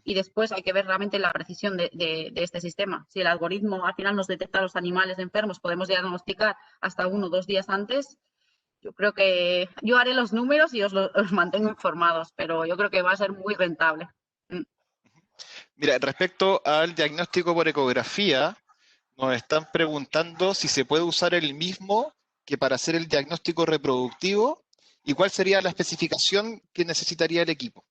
Y después hay que ver realmente la precisión de este sistema. Si el algoritmo al final nos detecta a los animales enfermos, podemos diagnosticar hasta 1 o 2 días antes. Yo creo que yo haré los números y os mantengo informados, pero yo creo que va a ser muy rentable. Mira, respecto al diagnóstico por ecografía, nos están preguntando si se puede usar el mismo que para hacer el diagnóstico reproductivo y cuál sería la especificación que necesitaría el equipo.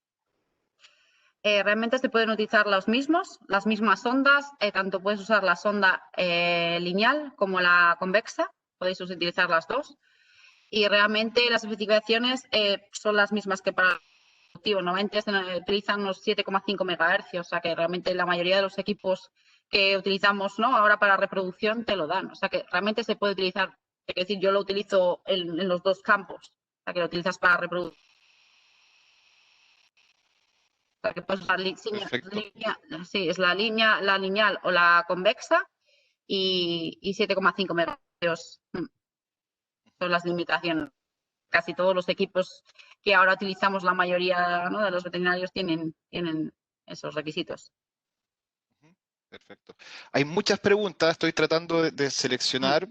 Realmente se pueden utilizar las mismas ondas, tanto puedes usar la sonda lineal como la convexa, podéis utilizar las dos. Y realmente las especificaciones son las mismas que para Normalmente utilizan unos 7,5 MHz, o sea que realmente la mayoría de los equipos que utilizamos, ¿no?, ahora para reproducción te lo dan. O sea que realmente se puede utilizar, es decir, yo lo utilizo en los dos campos, o sea que lo utilizas para reproducir. O sea que puedes usar Perfecto. sí, es la lineal o la convexa y 7,5 MHz son las limitaciones. Casi todos los equipos que ahora utilizamos, la mayoría, ¿no?, de los veterinarios tienen esos requisitos. Perfecto. Hay muchas preguntas, estoy tratando de seleccionar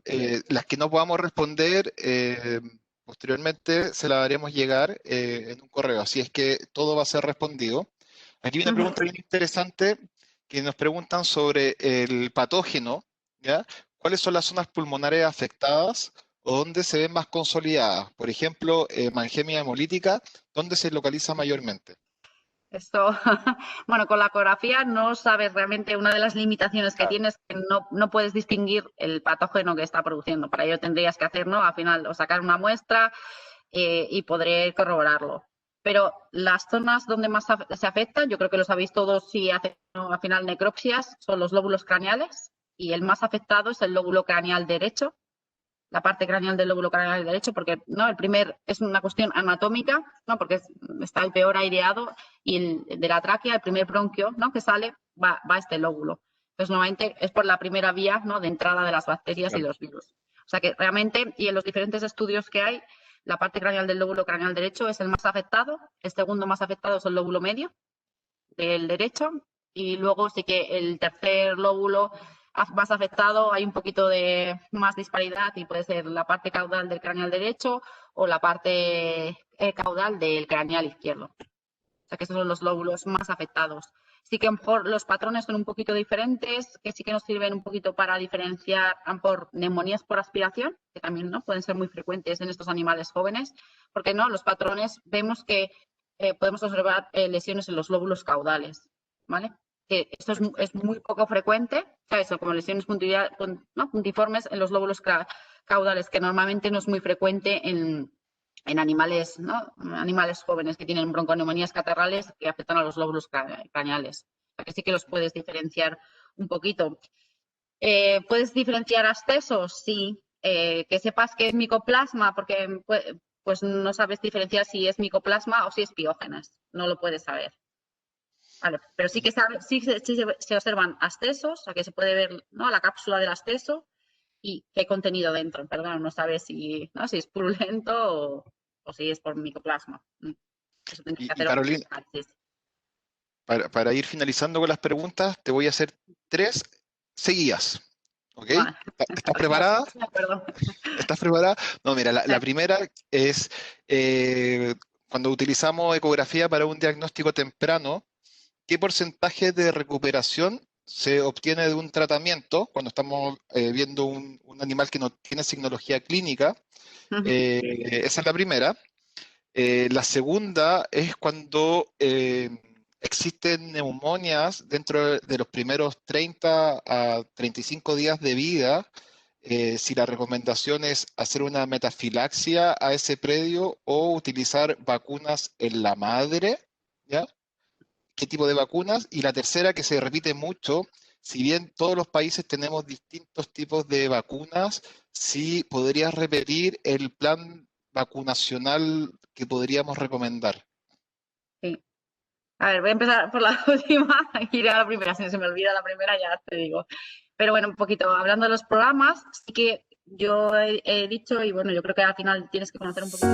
las que no podamos responder. Posteriormente se las haremos llegar en un correo, así es que todo va a ser respondido. Aquí hay una pregunta bien interesante que nos preguntan sobre el patógeno, ¿ya? ¿Cuáles son las zonas pulmonares afectadas o dónde se ven más consolidadas? Por ejemplo, Mannheimia hemolítica, ¿dónde se localiza mayormente? Esto, bueno, con la ecografía no sabes realmente, una de las limitaciones que Claro. tienes es que no puedes distinguir el patógeno que está produciendo. Para ello tendrías que hacer, ¿no?, al final, o sacar una muestra y podré corroborarlo. Pero las zonas donde más se afectan, yo creo que lo sabéis todos si hacen, ¿no?, al final necropsias, son los lóbulos craneales y el más afectado es el lóbulo craneal derecho, la parte craneal del lóbulo craneal derecho, porque, ¿no?, el primer es una cuestión anatómica, ¿no?, porque está el peor aireado y el de la tráquea, el primer bronquio, ¿no?, que sale, va a este lóbulo. Entonces, normalmente es por la primera vía, ¿no?, de entrada de las bacterias y Claro. los virus. O sea que realmente, y en los diferentes estudios que hay, la parte craneal del lóbulo craneal derecho es el más afectado, el segundo más afectado es el lóbulo medio del derecho y luego sí que el tercer lóbulo más afectado hay un poquito de más disparidad y puede ser la parte caudal del craneal derecho o la parte caudal del craneal izquierdo. O sea que esos son los lóbulos más afectados. Sí que a lo mejor los patrones son un poquito diferentes, que sí que nos sirven un poquito para diferenciar por neumonías por aspiración, que también, ¿no?, pueden ser muy frecuentes en estos animales jóvenes, porque, ¿no?, los patrones vemos que podemos observar lesiones en los lóbulos caudales, ¿vale? Que esto es muy poco frecuente, ¿sabes? Como lesiones ¿no?, puntiformes en los lóbulos caudales, que normalmente no es muy frecuente en animales, ¿no?, animales jóvenes que tienen bronconeumonías catarrales que afectan a los lóbulos craneales. Así que los puedes diferenciar un poquito. ¿Puedes diferenciar abscesos? Sí. Que sepas que es micoplasma, porque pues no sabes diferenciar si es micoplasma o si es piógenes. No lo puedes saber. Vale, pero sí que sí se observan abscesos, o sea que se puede ver, ¿no?, la cápsula del absceso y qué contenido dentro. Perdón, no sabes si, ¿no?, si es purulento o si es por micoplasma. Eso tendrías que Y hacer otro Carolina, análisis. para ir finalizando con las preguntas, te voy a hacer tres seguidas. ¿Ok? Vale. ¿Estás preparada? De acuerdo. ¿Estás preparada? No, mira, la primera es cuando utilizamos ecografía para un diagnóstico temprano, ¿qué porcentaje de recuperación se obtiene de un tratamiento cuando estamos viendo un animal que no tiene signología clínica? Esa es la primera. La segunda es cuando existen neumonias dentro de los primeros 30 a 35 días de vida, si la recomendación es hacer una metafilaxia a ese predio o utilizar vacunas en la madre, ¿ya? ¿Qué tipo de vacunas? Y la tercera, que se repite mucho, si bien todos los países tenemos distintos tipos de vacunas, sí podrías repetir el plan vacunacional que podríamos recomendar. Sí. A ver, voy a empezar por la última y iré a la primera. Si se me olvida la primera, ya te digo. Pero bueno, un poquito hablando de los programas, sí que yo he dicho, y bueno, yo creo que al final tienes que conocer un poquito